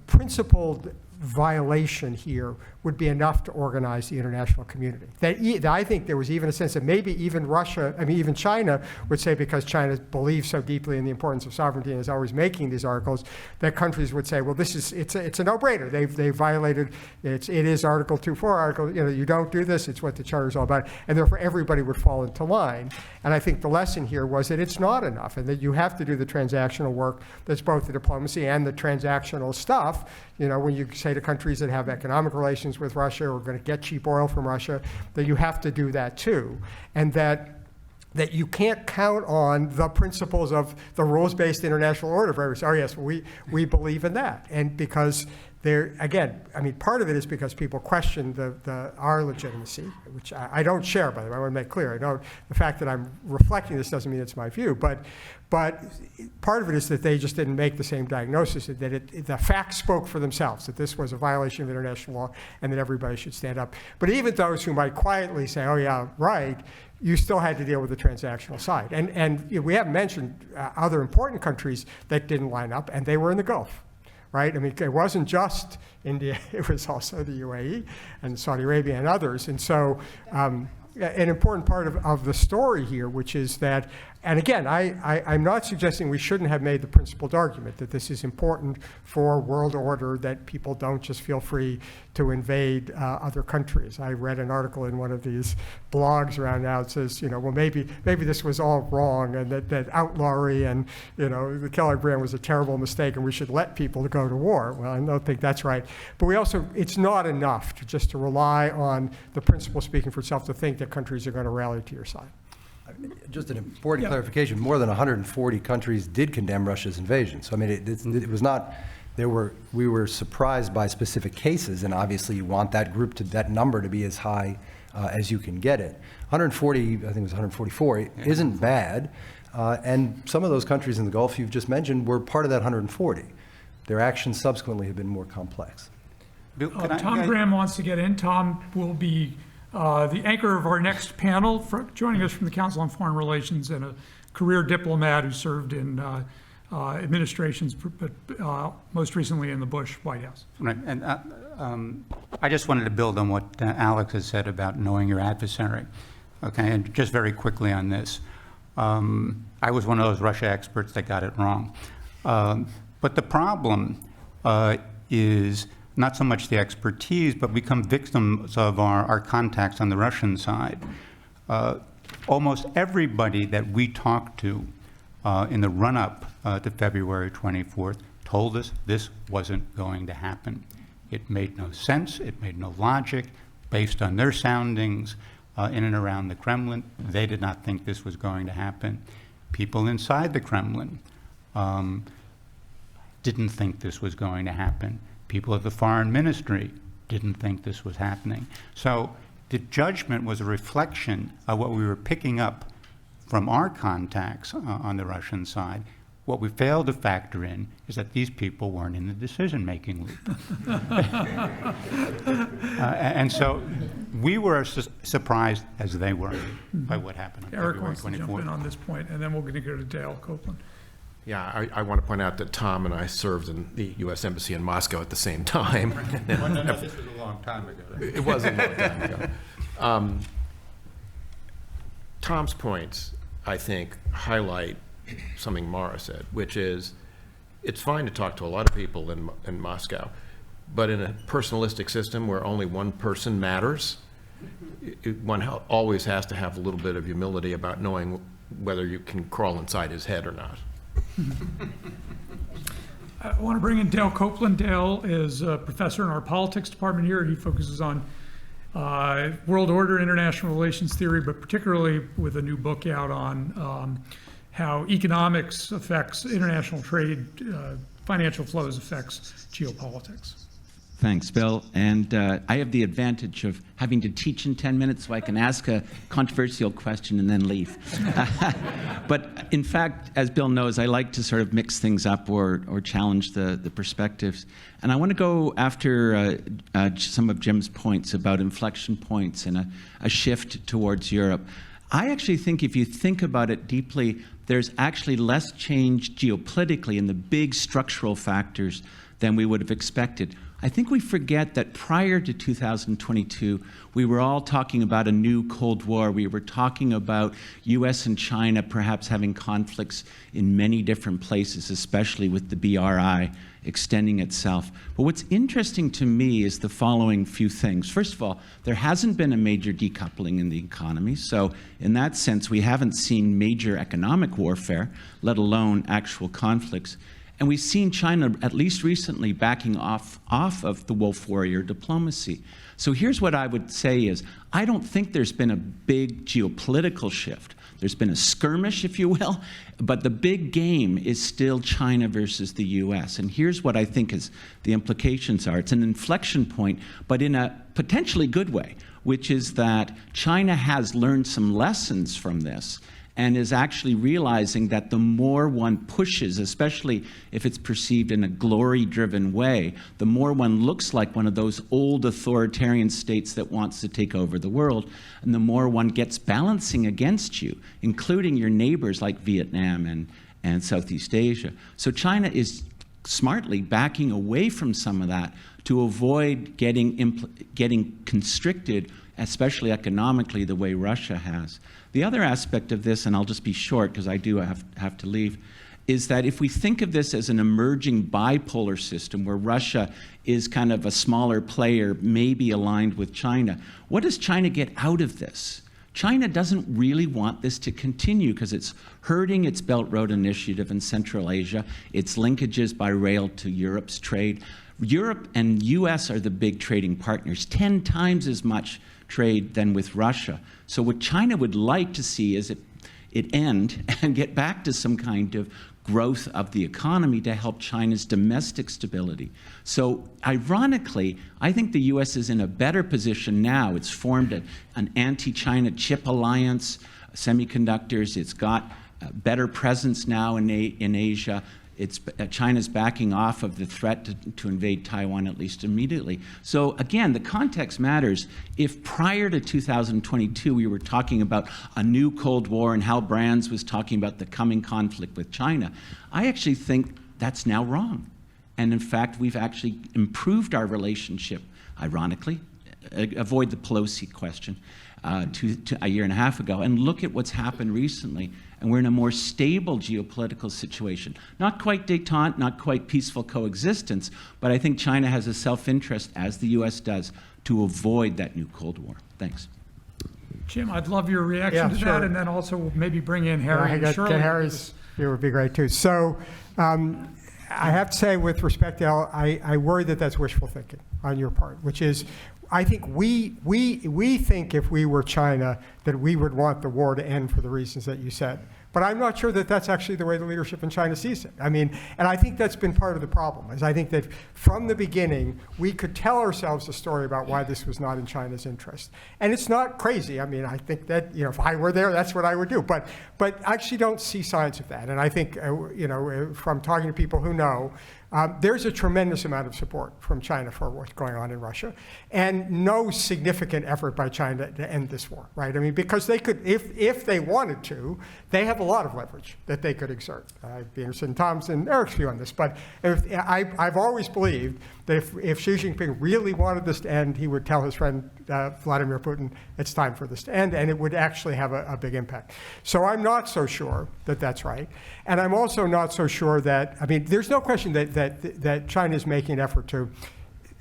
principled violation here would be enough to organize the international community. That I think there was even a sense that maybe even Russia, I mean, even China would say, because China believes so deeply in the importance of sovereignty and is always making these articles, that countries would say, well, it's a no-brainer. They've violated, it is Article 2.4 article, you don't do this, it's what the Charter is all about, and therefore everybody would fall into line. And I think the lesson here was that it's not enough, and that you have to do the transactional work that's both the diplomacy and the transactional stuff. When you say to countries that have economic relations with Russia or are going to get cheap oil from Russia, that you have to do that too. And that you can't count on the principles of the rules-based international order for everything. Oh yes, we believe in that. And because again, I mean, part of it is because people question our legitimacy, which I don't share, by the way, I want to make clear. I know the fact that I'm reflecting this doesn't mean it's my view, but part of it is that they just didn't make the same diagnosis, that the facts spoke for themselves, that this was a violation of international law and that everybody should stand up. But even those who might quietly say, oh yeah, right, you still had to deal with the transactional side. And we haven't mentioned other important countries that didn't line up, and they were in the Gulf. Right? I mean, it wasn't just India, it was also the UAE and Saudi Arabia and others. And so an important part of the story here, which is that, and again, I'm not suggesting we shouldn't have made the principled argument that this is important for world order, that people don't just feel free to invade other countries. I read an article in one of these blogs around now that says, well, maybe this was all wrong, and that outlawry and, the Kellogg brand was a terrible mistake and we should let people go to war. Well, I don't think that's right. But it's not enough to rely on the principle speaking for itself to think that countries are going to rally to your side.
Just an important clarification, more than 140 countries did condemn Russia's invasion. So I mean, it was not, we were surprised by specific cases, and obviously you want that number to be as high as you can get it. 140, I think it was 144, isn't bad. And some of those countries in the Gulf you've just mentioned were part of that 140. Their actions subsequently have been more complex.
Bill,
Tom Graham wants to get in. Tom will be the anchor of our next panel, joining us from the Council on Foreign Relations, and a career diplomat who served in administrations, but most recently in the Bush White House.
Right, and I just wanted to build on what Alex has said about knowing your adversary. Okay, and just very quickly on this. I was one of those Russia experts that got it wrong. But the problem is not so much the expertise, but become victims of our contacts on the Russian side. Almost everybody that we talked to in the run-up to February 24th told us this wasn't going to happen. It made no sense, it made no logic, based on their soundings in and around the Kremlin, they did not think this was going to happen. People inside the Kremlin didn't think this was going to happen. People at the foreign ministry didn't think this was happening. So the judgment was a reflection of what we were picking up from our contacts on the Russian side. What we failed to factor in is that these people weren't in the decision-making loop. And so we were as surprised as they were by what happened on
Eric
February
wants to jump in
24th.
on this point, and then we're going to go to Dale Copeland.
Yeah, I want to point out that Tom and I served in the U.S. Embassy in Moscow at the same time.
This was a long time ago.
It was a long time ago. Tom's points, I think, highlight something Mara said, which is it's fine to talk to a lot of people in Moscow, but in a personalistic system where only one person matters, one always has to have a little bit of humility about knowing whether you can crawl inside his head or not.
I want to bring in Dale Copeland. Dale is a professor in our politics department here. He focuses on world order, international relations theory, but particularly with a new book out on how economics affects international trade, financial flows affects geopolitics.
Thanks, Bill. And I have the advantage of having to teach in 10 minutes so I can ask a controversial question and then leave. But in fact, as Bill knows, I like to sort of mix things up or challenge the perspectives. And I want to go after some of Jim's points about inflection points and a shift towards Europe. I actually think if you think about it deeply, there's actually less change geopolitically in the big structural factors than we would have expected. I think we forget that prior to 2022, we were all talking about a new Cold War. We were talking about US and China perhaps having conflicts in many different places, especially with the BRI extending itself. But what's interesting to me is the following few things. First of all, there hasn't been a major decoupling in the economy. So in that sense, we haven't seen major economic warfare, let alone actual conflicts. And we've seen China, at least recently, backing off of the wolf warrior diplomacy. So here's what I would say is, I don't think there's been a big geopolitical shift. There's been a skirmish, if you will, but the big game is still China versus the US. And here's what I think is the implications are. It's an inflection point, but in a potentially good way, which is that China has learned some lessons from this and is actually realizing that the more one pushes, especially if it's perceived in a glory-driven way, the more one looks like one of those old authoritarian states that wants to take over the world, and the more one gets balancing against you, including your neighbors like Vietnam and Southeast Asia. So China is smartly backing away from some of that to avoid getting constricted, especially economically, the way Russia has. The other aspect of this, and I'll just be short because I do have to leave, is that if we think of this as an emerging bipolar system where Russia is kind of a smaller player, maybe aligned with China, what does China get out of this? China doesn't really want this to continue because it's hurting its Belt Road Initiative in Central Asia, its linkages by rail to Europe's trade. Europe and US are the big trading partners, 10 times as much trade than with Russia. So what China would like to see is it end and get back to some kind of growth of the economy to help China's domestic stability. So ironically, I think the US is in a better position now. It's formed an anti-China chip alliance, semiconductors. It's got a better presence now in Asia. China's backing off of the threat to invade Taiwan, at least immediately. So again, the context matters. If prior to 2022 we were talking about a new Cold War and Hal Brands was talking about the coming conflict with China, I actually think that's now wrong. And in fact, we've actually improved our relationship, ironically, avoid the Pelosi question, to a year and a half ago, and look at what's happened recently. And we're in a more stable geopolitical situation. Not quite détente, not quite peaceful coexistence, but I think China has a self-interest, as the US does, to avoid that new Cold War. Thanks.
Jim, I'd love your reaction to
sure.
that, and then also maybe bring in Harry and
Get
Shirley.
Harry's view would be great too. So I have to say, with respect to Al, I worry that that's wishful thinking on your part, which is I think we think if we were China that we would want the war to end for the reasons that you said. But I'm not sure that that's actually the way the leadership in China sees it. I mean, and I think that's been part of the problem, is I think that from the beginning, we could tell ourselves a story about why this was not in China's interest. And it's not crazy. I mean, I think that, you know, if I were there, that's what I would do. But I actually don't see signs of that. And I think, you know, from talking to people who know, there's a tremendous amount of support from China for what's going on in Russia, and no significant effort by China to end this war, right? I mean, because they could, if they wanted to, they have a lot of leverage that they could exert. I'd be interested in Tom's and Eric's view on this, but I've always believed that if Xi Jinping really wanted this to end, he would tell his friend Vladimir Putin, it's time for this to end, and it would actually have a big impact. So I'm not so sure that that's right. And I'm also not so sure that, I mean, there's no question that China is making an effort to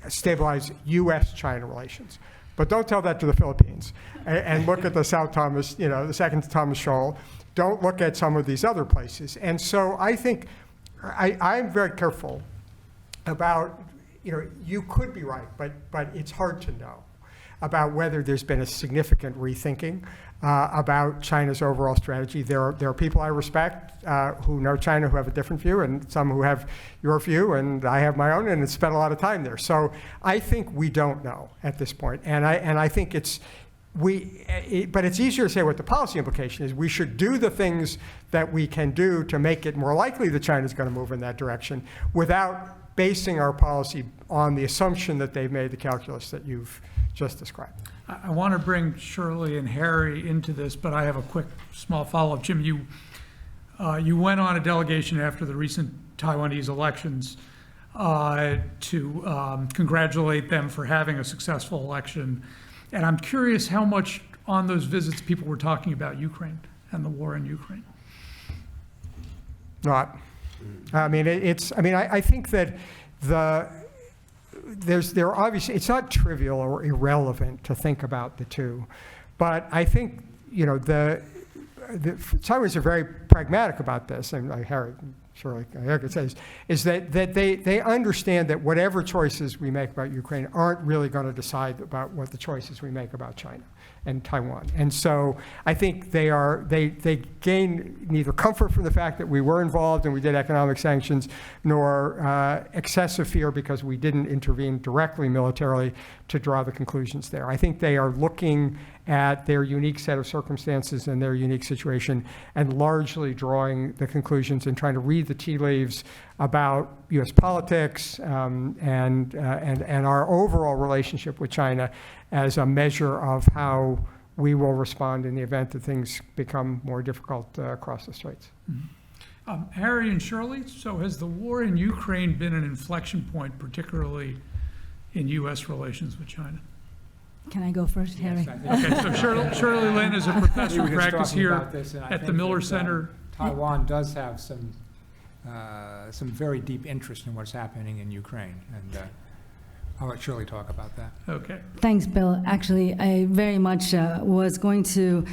stabilize U.S.-China relations. But don't tell that to the Philippines. And look at the South Thomas, you know, the second Thomas Shoal. Don't look at some of these other places. And so I think I'm very careful about, you know, you could be right, but it's hard to know about whether there's been a significant rethinking about China's overall strategy. There are people I respect who know China who have a different view, and some who have your view, and I have my own, and it's spent a lot of time there. So I think we don't know at this point, and I think but it's easier to say what the policy implication is. We should do the things that we can do to make it more likely that China's going to move in that direction without basing our policy on the assumption that they've made the calculus that you've just described.
I want to bring Shirley and Harry into this, but I have a quick, small follow-up. Jim, you went on a delegation after the recent Taiwanese elections to congratulate them for having a successful election. And I'm curious how much on those visits people were talking about Ukraine and the war in Ukraine.
Not. I mean, I think that there obviously, it's not trivial or irrelevant to think about the two, but I think, you know, the Taiwanese are very pragmatic about this, and Harry, surely Eric says, is that they understand that whatever choices we make about Ukraine aren't really going to decide about what the choices we make about China and Taiwan. And so I think they gain neither comfort from the fact that we were involved and we did economic sanctions, nor excessive fear because we didn't intervene directly militarily to draw the conclusions there. I think they are looking at their unique set of circumstances and their unique situation and largely drawing the conclusions and trying to read the tea leaves about U.S. politics and our overall relationship with China as a measure of how we will respond in the event that things become more difficult across the straits.
Mm-hmm. Harry and Shirley, so has the war in Ukraine been an inflection point, particularly in U.S. relations with China?
Can I go first, Harry?
Okay, so Shirley Lynn is a professor of practice here at the Miller Center.
Taiwan does have some very deep interest in what's happening in Ukraine, and I'll let Shirley talk about that.
Okay.
Thanks, Bill. Actually, I very much was going to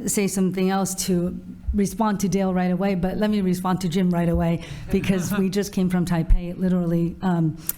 say something else to respond to Dale right away, but let me respond to Jim right away because we just came from Taipei literally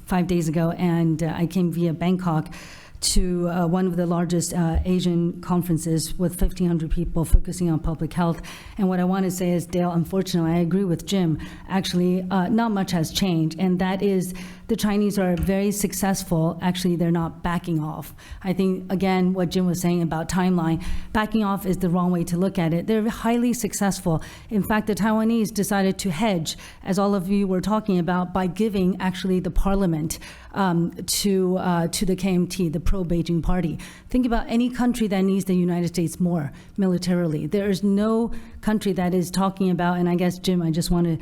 5 days ago, and I came via Bangkok to one of the largest Asian conferences with 1,500 people focusing on public health. And what I want to say is, Dale, unfortunately, I agree with Jim. Actually, not much has changed, and that is the Chinese are very successful. Actually, they're not backing off. I think, again, what Jim was saying about timeline, backing off is the wrong way to look at it. They're highly successful. In fact, the Taiwanese decided to hedge, as all of you were talking about, by giving actually the parliament to the KMT, the pro-Beijing party. Think about any country that needs the United States more militarily. There is no country that is talking about, and I guess, Jim, I just want to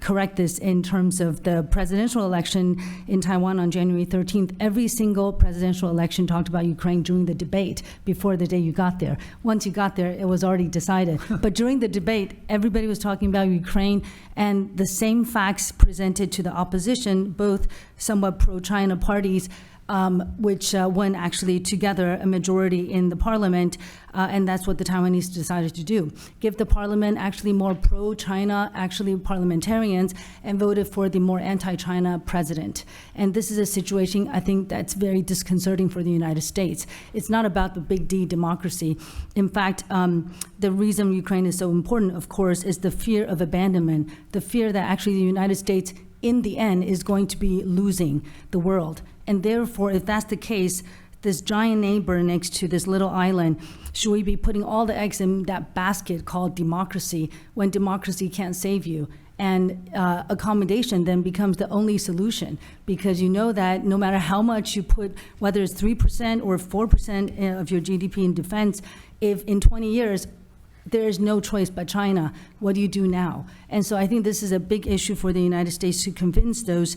correct this in terms of the presidential election in Taiwan on January 13th. Every single presidential election talked about Ukraine during the debate before the day you got there. Once you got there, it was already decided. But during the debate, everybody was talking about Ukraine, and the same facts presented to the opposition, both somewhat pro-China parties, which won actually together a majority in the parliament, and that's what the Taiwanese decided to do. Give the parliament actually more pro-China, actually parliamentarians, and voted for the more anti-China president. And this is a situation, I think, that's very disconcerting for the United States. It's not about the big D democracy. In fact, the reason Ukraine is so important, of course, is the fear of abandonment, the fear that actually the United States, in the end, is going to be losing the world. And therefore, if that's the case, this giant neighbor next to this little island, should we be putting all the eggs in that basket called democracy when democracy can't save you? And accommodation then becomes the only solution, because you know that no matter how much you put, whether it's 3% or 4% of your GDP in defense, if in 20 years there is no choice but China, what do you do now? And so I think this is a big issue for the United States to convince those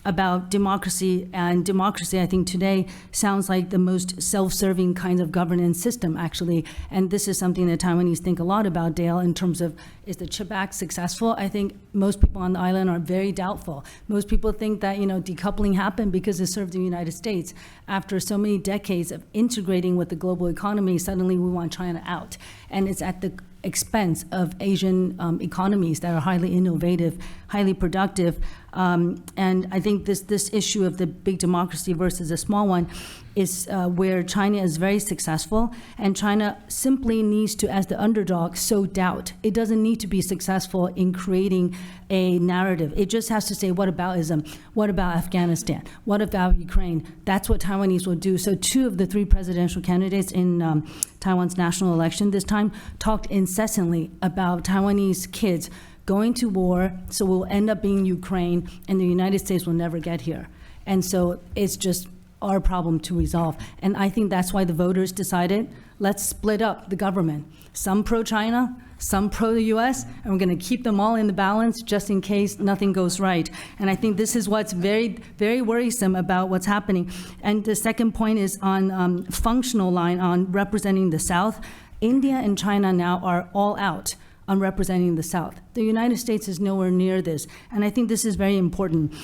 about democracy. And democracy, I think today, sounds like the most self-serving kind of governance system, actually. And this is something that Taiwanese think a lot about, Dale, in terms of, is the CHIP Act successful? I think most people on the island are very doubtful. Most people think that, decoupling happened because it served the United States. After so many decades of integrating with the global economy, suddenly we want China out. And it's at the expense of Asian economies that are highly innovative, highly productive. And I think this issue of the big democracy versus a small one is where China is very successful, and China simply needs to, as the underdog, sow doubt. It doesn't need to be successful in creating a narrative. It just has to say, what aboutism? What about Afghanistan? What about Ukraine? That's what Taiwanese will do. So 2 of the 3 presidential candidates in Taiwan's national election this time talked incessantly about Taiwanese kids going to war, so we'll end up being Ukraine, and the United States will never get here. And so it's just our problem to resolve. And I think that's why the voters decided, let's split up the government. Some pro-China, some pro-the US, and we're going to keep them all in the balance just in case nothing goes right. And I think this is what's very, very worrisome about what's happening. And the second point is on functional line on representing the South. India and China now are all out on representing the South. The United States is nowhere near this. And I think this is very important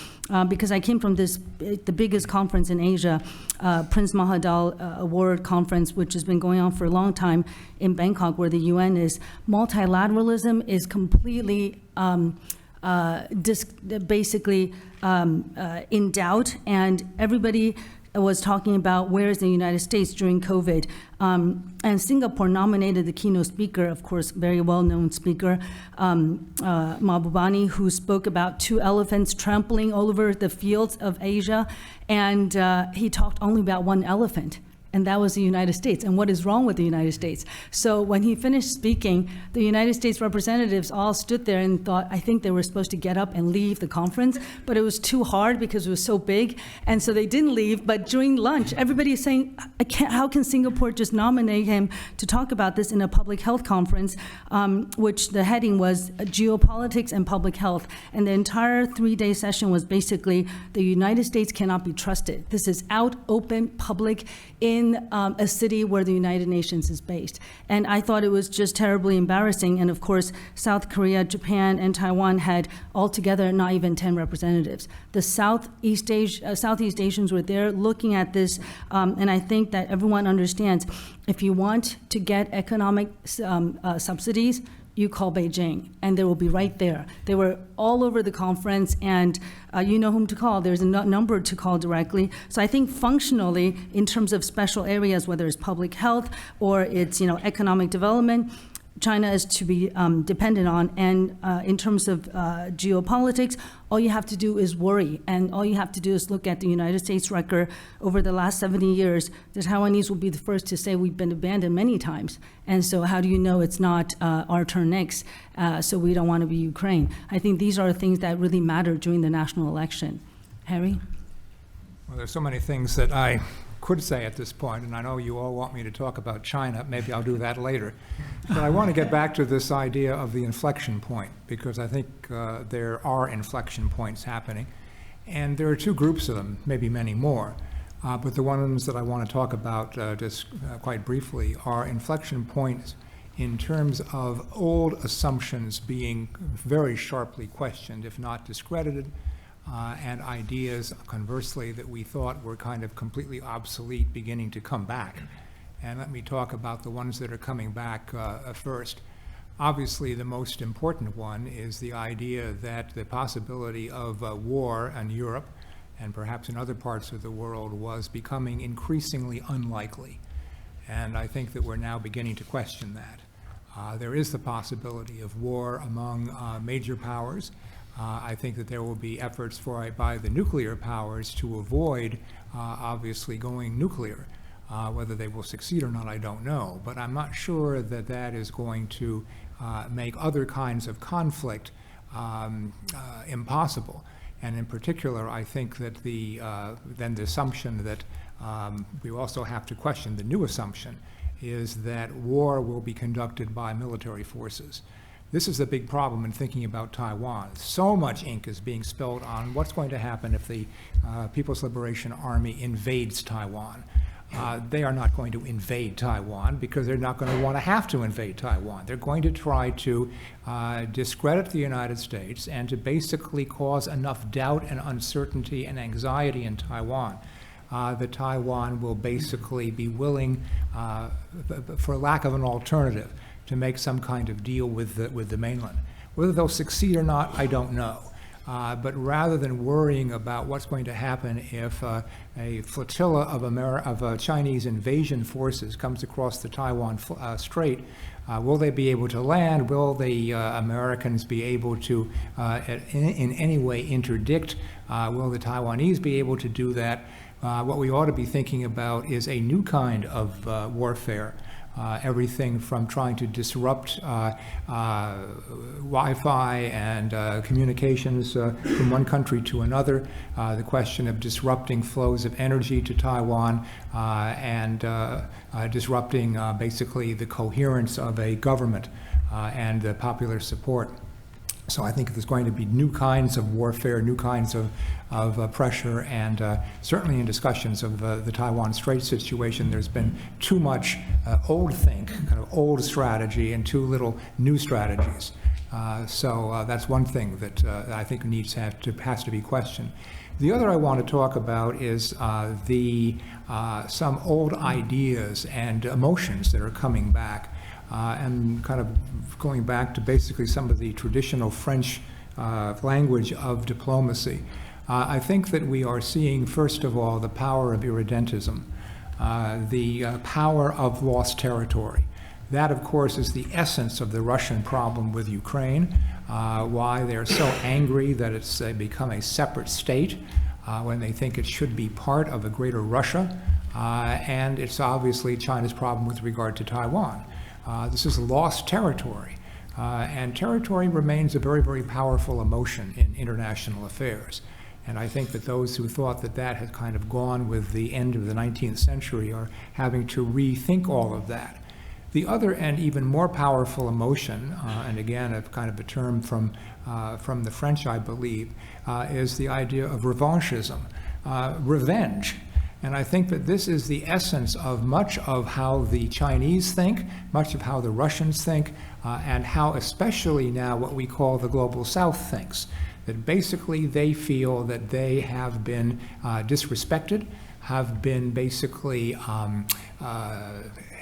because I came from the biggest conference in Asia, Prince Mahadal Award Conference, which has been going on for a long time in Bangkok, where the UN is. Multilateralism is completely basically in doubt, and everybody was talking about where is the United States during COVID. And Singapore nominated the keynote speaker, of course, very well-known speaker, Mahbubani, who spoke about 2 elephants trampling all over the fields of Asia. And he talked only about 1 elephant. And that was the United States, and what is wrong with the United States. So when he finished speaking, the United States representatives all stood there and thought, I think they were supposed to get up and leave the conference, but it was too hard because it was so big, and so they didn't leave. But during lunch, everybody is saying, how can Singapore just nominate him to talk about this in a public health conference, which the heading was geopolitics and public health. And the entire 3-day session was basically, the United States cannot be trusted. This is out, open, public, in a city where the United Nations is based. And I thought it was just terribly embarrassing. And of course, South Korea, Japan, and Taiwan had altogether not even 10 representatives. The Southeast Asians were there looking at this, and I think that everyone understands, if you want to get economic subsidies, you call Beijing, and they will be right there. They were all over the conference, and you know whom to call. There's a number to call directly. So I think functionally, in terms of special areas, whether it's public health or it's economic development, China is to be dependent on. And in terms of geopolitics, all you have to do is worry. And all you have to do is look at the United States record over the last 70 years. The Taiwanese will be the first to say we've been abandoned many times. And so how do you know it's not our turn next? So we don't want to be Ukraine. I think these are things that really matter during the national election. Harry?
Well, there's so many things that I could say at this point, and I know you all want me to talk about China. Maybe I'll do that later. But I want to get back to this idea of the inflection point, because I think there are inflection points happening. And there are 2 groups of them, maybe many more. But the ones that I want to talk about just quite briefly are inflection points in terms of old assumptions being very sharply questioned, if not discredited, and ideas, conversely, that we thought were kind of completely obsolete beginning to come back. And let me talk about the ones that are coming back first. Obviously, the most important one is the idea that the possibility of war in Europe and perhaps in other parts of the world was becoming increasingly unlikely. And I think that we're now beginning to question that. There is the possibility of war among major powers. I think that there will be efforts by the nuclear powers to avoid, obviously, going nuclear. Whether they will succeed or not, I don't know. But I'm not sure that that is going to make other kinds of conflict impossible. And in particular, I think that then the assumption that we also have to question, the new assumption, is that war will be conducted by military forces. This is a big problem in thinking about Taiwan. So much ink is being spilled on what's going to happen if the People's Liberation Army invades Taiwan. They are not going to invade Taiwan because they're not going to want to have to invade Taiwan. They're going to try to discredit the United States and to basically cause enough doubt and uncertainty and anxiety in Taiwan that Taiwan will basically be willing, for lack of an alternative, to make some kind of deal with the mainland. Whether they'll succeed or not, I don't know. But rather than worrying about what's going to happen if a flotilla of Chinese invasion forces comes across the Taiwan Strait, will they be able to land? Will the Americans be able to in any way interdict? Will the Taiwanese be able to do that? What we ought to be thinking about is a new kind of warfare. Everything from trying to disrupt Wi-Fi and communications from one country to another, the question of disrupting flows of energy to Taiwan, and disrupting basically the coherence of a government and the popular support. So I think there's going to be new kinds of warfare, new kinds of pressure, and certainly in discussions of the Taiwan Strait situation, there's been too much old think, kind of old strategy, and too little new strategies. So that's one thing that I think has to be questioned. The other I want to talk about is some old ideas and emotions that are coming back. And kind of going back to basically some of the traditional French language of diplomacy. I think that we are seeing, first of all, the power of irredentism, the power of lost territory. That, of course, is the essence of the Russian problem with Ukraine, why they're so angry that it's become a separate state when they think it should be part of a greater Russia, and it's obviously China's problem with regard to Taiwan. This is lost territory, and territory remains a very, very powerful emotion in international affairs. And I think that those who thought that that had kind of gone with the end of the 19th century are having to rethink all of that. The other and even more powerful emotion, and again, a kind of a term from the French, I believe, is the idea of revanchism, revenge. And I think that this is the essence of much of how the Chinese think, much of how the Russians think, and how especially now what we call the Global South thinks. That basically they feel that they have been disrespected, have been basically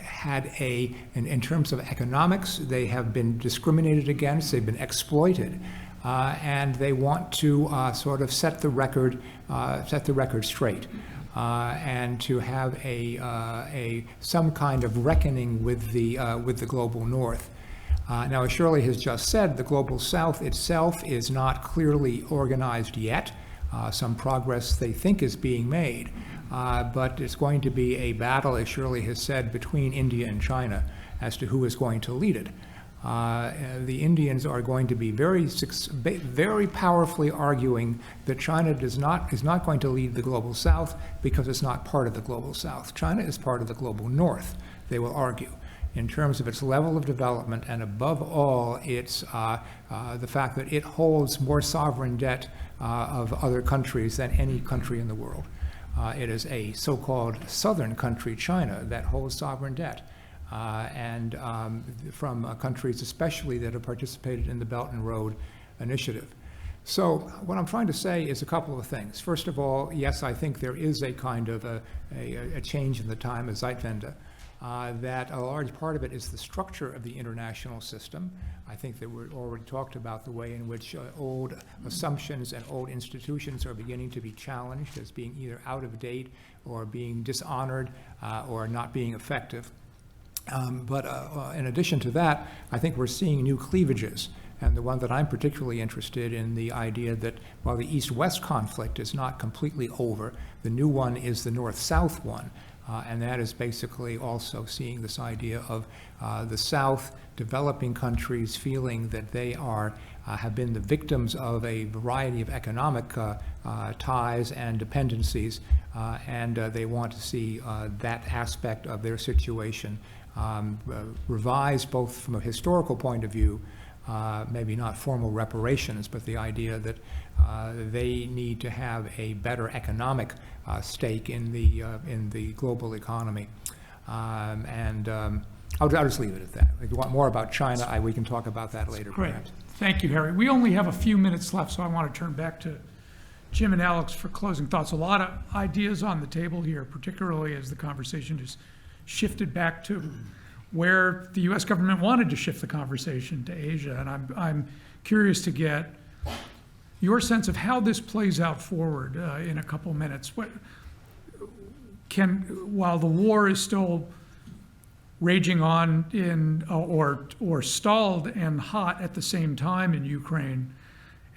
had in terms of economics, they have been discriminated against, they've been exploited. And they want to sort of set the record straight. And to have some kind of reckoning with the global north. Now, as Shirley has just said, the global south itself is not clearly organized yet. Some progress they think is being made, but it's going to be a battle, as Shirley has said, between India and China as to who is going to lead it. The Indians are going to be very powerfully arguing that China is not going to lead the global south because it's not part of the global south. China is part of the global north, they will argue, in terms of its level of development and above all its the fact that it holds more sovereign debt of other countries than any country in the world. It is a so-called southern country, China, that holds sovereign debt. And from countries especially that have participated in the Belt and Road Initiative. So what I'm trying to say is a couple of things. First of all, yes, I think there is a kind of a change in the time, a Zeitwende, that a large part of it is the structure of the international system. I think that we've already talked about the way in which old assumptions and old institutions are beginning to be challenged as being either out of date or being dishonored or not being effective. But in addition to that, I think we're seeing new cleavages. And the one that I'm particularly interested in, the idea that while the East-West conflict is not completely over, the new one is the North-South one. And that is basically also seeing this idea of the South developing countries feeling that they have been the victims of a variety of economic ties and dependencies, and they want to see that aspect of their situation revised both from a historical point of view, maybe not formal reparations, but the idea that they need to have a better economic stake in the global economy. I'll just leave it at that. If you want more about China, we can talk about that later,
Great.
perhaps.
Thank you, Harry. We only have a few minutes left, so I want to turn back to Jim and Alex for closing thoughts. A lot of ideas on the table here, particularly as the conversation just shifted back to where the U.S. government wanted to shift the conversation to Asia. And I'm curious to get your sense of how this plays out forward in a couple minutes. While the war is still raging on or stalled and hot at the same time in Ukraine,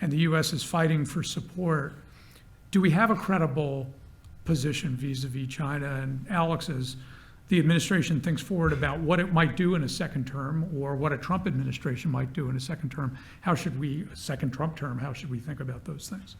and the U.S. is fighting for support, do we have a credible position vis-a-vis China? And Alex, as the administration thinks forward about what it might do in a second term, or what a Trump administration might do in a second term, second Trump term, how should we think about those things?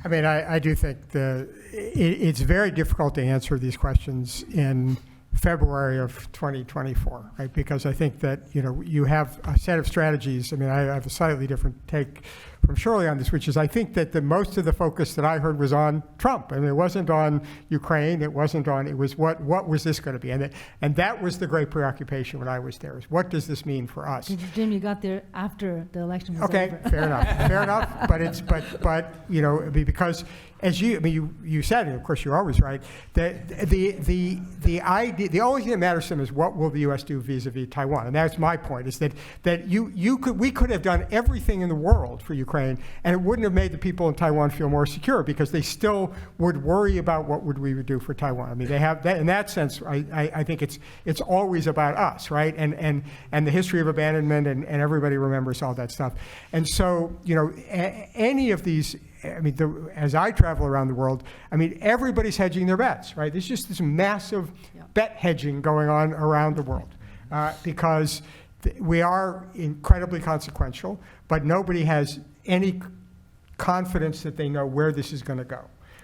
I mean, I do think it's very difficult to answer these questions in February of 2024, right? Because I think that, you have a set of strategies. I mean, I have a slightly different take from Shirley on this, which is I think that most of the focus that I heard was on Trump. I mean, it wasn't on Ukraine. It was what was this going to be? And that was the great preoccupation when I was there, is what does this mean for us?
Jim, you got there after the election was
Okay,
over.
fair enough. But because as you said, and of course you're always right, that the idea, the only thing that matters to them is what will the U.S. do vis-a-vis Taiwan, and that's my point. Is that we could have done everything in the world for Ukraine, and it wouldn't have made the people in Taiwan feel more secure, because they still would worry about what we would do for Taiwan. I mean, they have that in that sense. I think it's always about us, right? And the history of abandonment, and everybody remembers all that stuff. And so any of these. I mean, as I travel around the world, I mean, everybody's hedging their bets, right? There's just this massive bet hedging going on around the world because we are incredibly consequential, but nobody has any confidence that they know where this is going to go,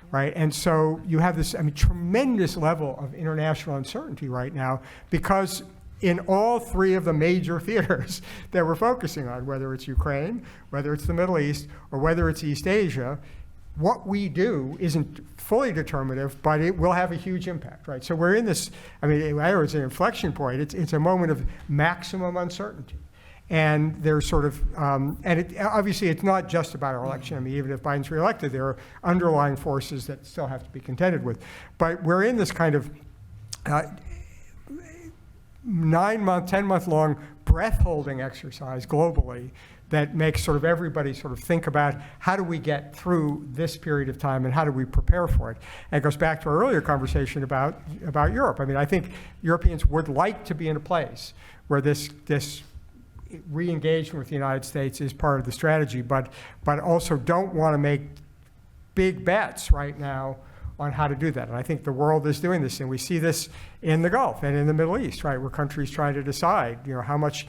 right? And so you have this, tremendous level of international uncertainty right now, because in all three of the major theaters that we're focusing on, whether it's Ukraine, whether it's the Middle East, or whether it's East Asia, what we do isn't fully determinative, but it will have a huge impact, right? So we're in this, it's an inflection point. It's a moment of maximum uncertainty. And there's sort of, obviously it's not just about our election. I mean, even if Biden's reelected, there are underlying forces that still have to be contended with. But we're in this kind of 9-month, 10-month-long breath-holding exercise globally that makes sort of everybody sort of think about how do we get through this period of time and how do we prepare for it. And it goes back to our earlier conversation about Europe. I mean, I think Europeans would like to be in a place where this re-engagement with the United States is part of the strategy, but also don't want to make big bets right now on how to do that. And I think the world is doing this, and we see this in the Gulf and in the Middle East, right, where countries try to decide, how much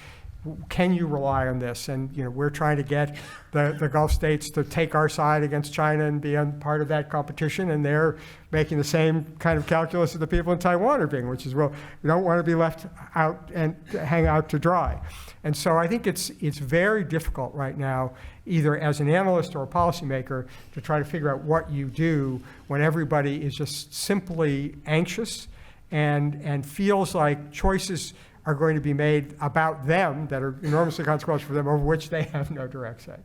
can you rely on this? And, we're trying to get the Gulf states to take our side against China and be part of that competition, and they're making the same kind of calculus that the people in Taiwan are being, which is, well, we don't want to be left out and hang out to dry. And so I think it's very difficult right now, either as an analyst or a policymaker, to try to figure out what you do when everybody is just simply anxious and feels like choices are going to be made about them that are enormously consequential for them, over which they have no direct say.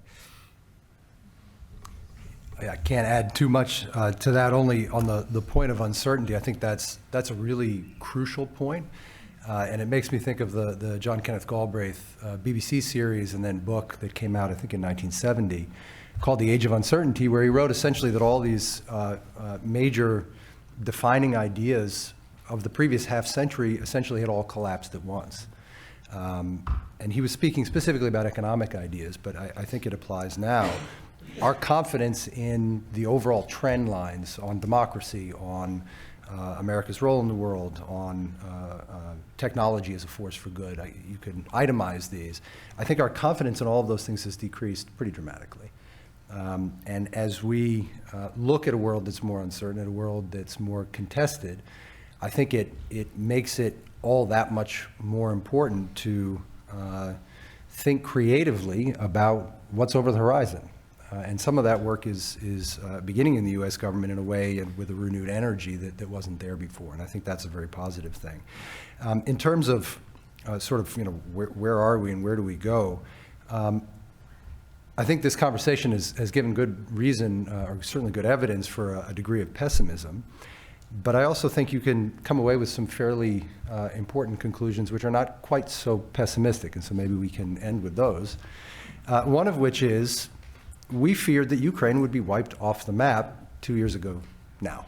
I can't add too much to that, only on the point of uncertainty. I think that's a really crucial point. And it makes me think of the John Kenneth Galbraith BBC series and then book that came out, I think, in 1970, called The Age of Uncertainty, where he wrote essentially that all these major defining ideas of the previous half century essentially had all collapsed at once. And he was speaking specifically about economic ideas, but I think it applies now. Our confidence in the overall trend lines on democracy, on America's role in the world, on technology as a force for good, you can itemize these. I think our confidence in all of those things has decreased pretty dramatically. And as we look at a world that's more uncertain, at a world that's more contested, I think it makes it all that much more important to think creatively about what's over the horizon. And some of that work is beginning in the U.S. government in a way and with a renewed energy that wasn't there before. And I think that's a very positive thing. In terms of sort of, where are we and where do we go? I think this conversation has given good reason, or certainly good evidence for a degree of pessimism. But I also think you can come away with some fairly important conclusions which are not quite so pessimistic. And so maybe we can end with those. One of which is, we feared that Ukraine would be wiped off the map 2 years ago now.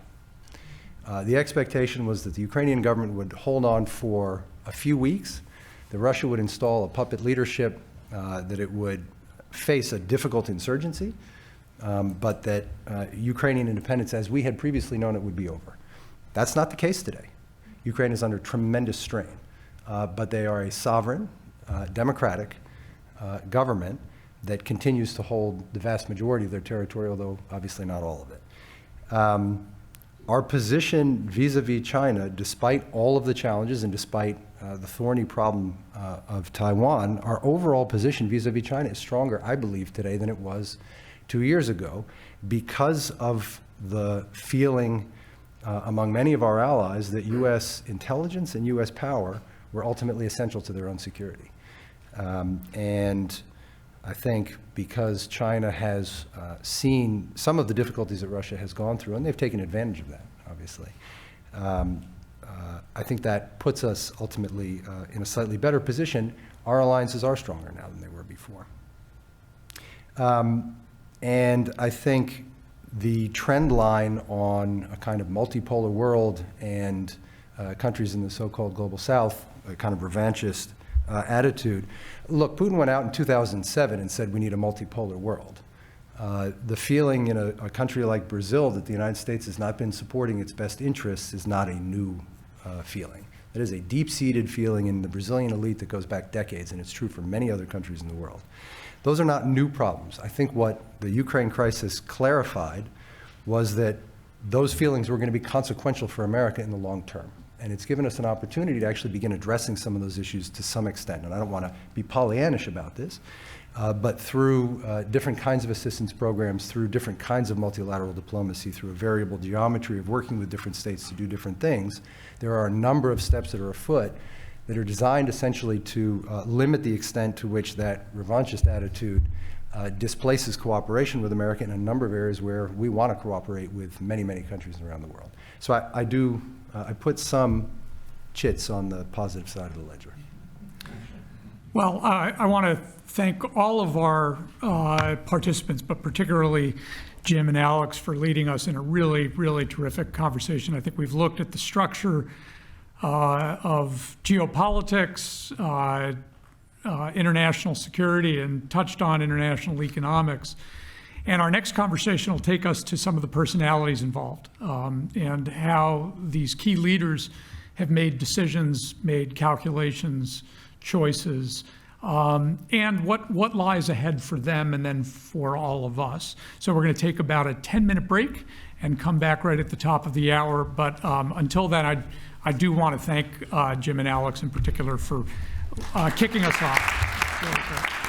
The expectation was that the Ukrainian government would hold on for a few weeks, that Russia would install a puppet leadership, that it would face a difficult insurgency, but that Ukrainian independence, as we had previously known it, would be over. That's not the case today. Ukraine is under tremendous strain, but they are a sovereign, democratic government that continues to hold the vast majority of their territory, although obviously not all of it. Our position vis-a-vis China, despite all of the challenges and despite the thorny problem of Taiwan, our overall position vis-a-vis China is stronger, I believe, today than it was 2 years ago, because of the feeling among many of our allies that U.S. intelligence and U.S. power were ultimately essential to their own security. And I think because China has seen some of the difficulties that Russia has gone through, and they've taken advantage of that, obviously, I think that puts us ultimately in a slightly better position. Our alliances are stronger now than they were before. And I think the trend line on a kind of multipolar world and countries in the so-called global south, a kind of revanchist attitude. Look, Putin went out in 2007 and said we need a multipolar world. The feeling in a country like Brazil that the United States has not been supporting its best interests is not a new feeling. It is a deep-seated feeling in the Brazilian elite that goes back decades, and it's true for many other countries in the world. Those are not new problems. I think what the Ukraine crisis clarified was that those feelings were going to be consequential for America in the long term. And it's given us an opportunity to actually begin addressing some of those issues to some extent. And I don't want to be Pollyannish about this, but through different kinds of assistance programs, through different kinds of multilateral diplomacy, through a variable geometry of working with different states to do different things, there are a number of steps that are afoot that are designed essentially to limit the extent to which that revanchist attitude displaces cooperation with America in a number of areas where we want to cooperate with many, many countries around the world. So I put some chits on the positive side of the ledger.
Well, I want to thank all of our participants, but particularly Jim and Alex for leading us in a really, really terrific conversation. I think we've looked at the structure of geopolitics, international security, and touched on international economics. And our next conversation will take us to some of the personalities involved and how these key leaders have made decisions, made calculations, choices, and what lies ahead for them and then for all of us. So we're going to take about a 10-minute break and come back right at the top of the hour. But until then, I do want to thank Jim and Alex in particular for kicking us off. Really great.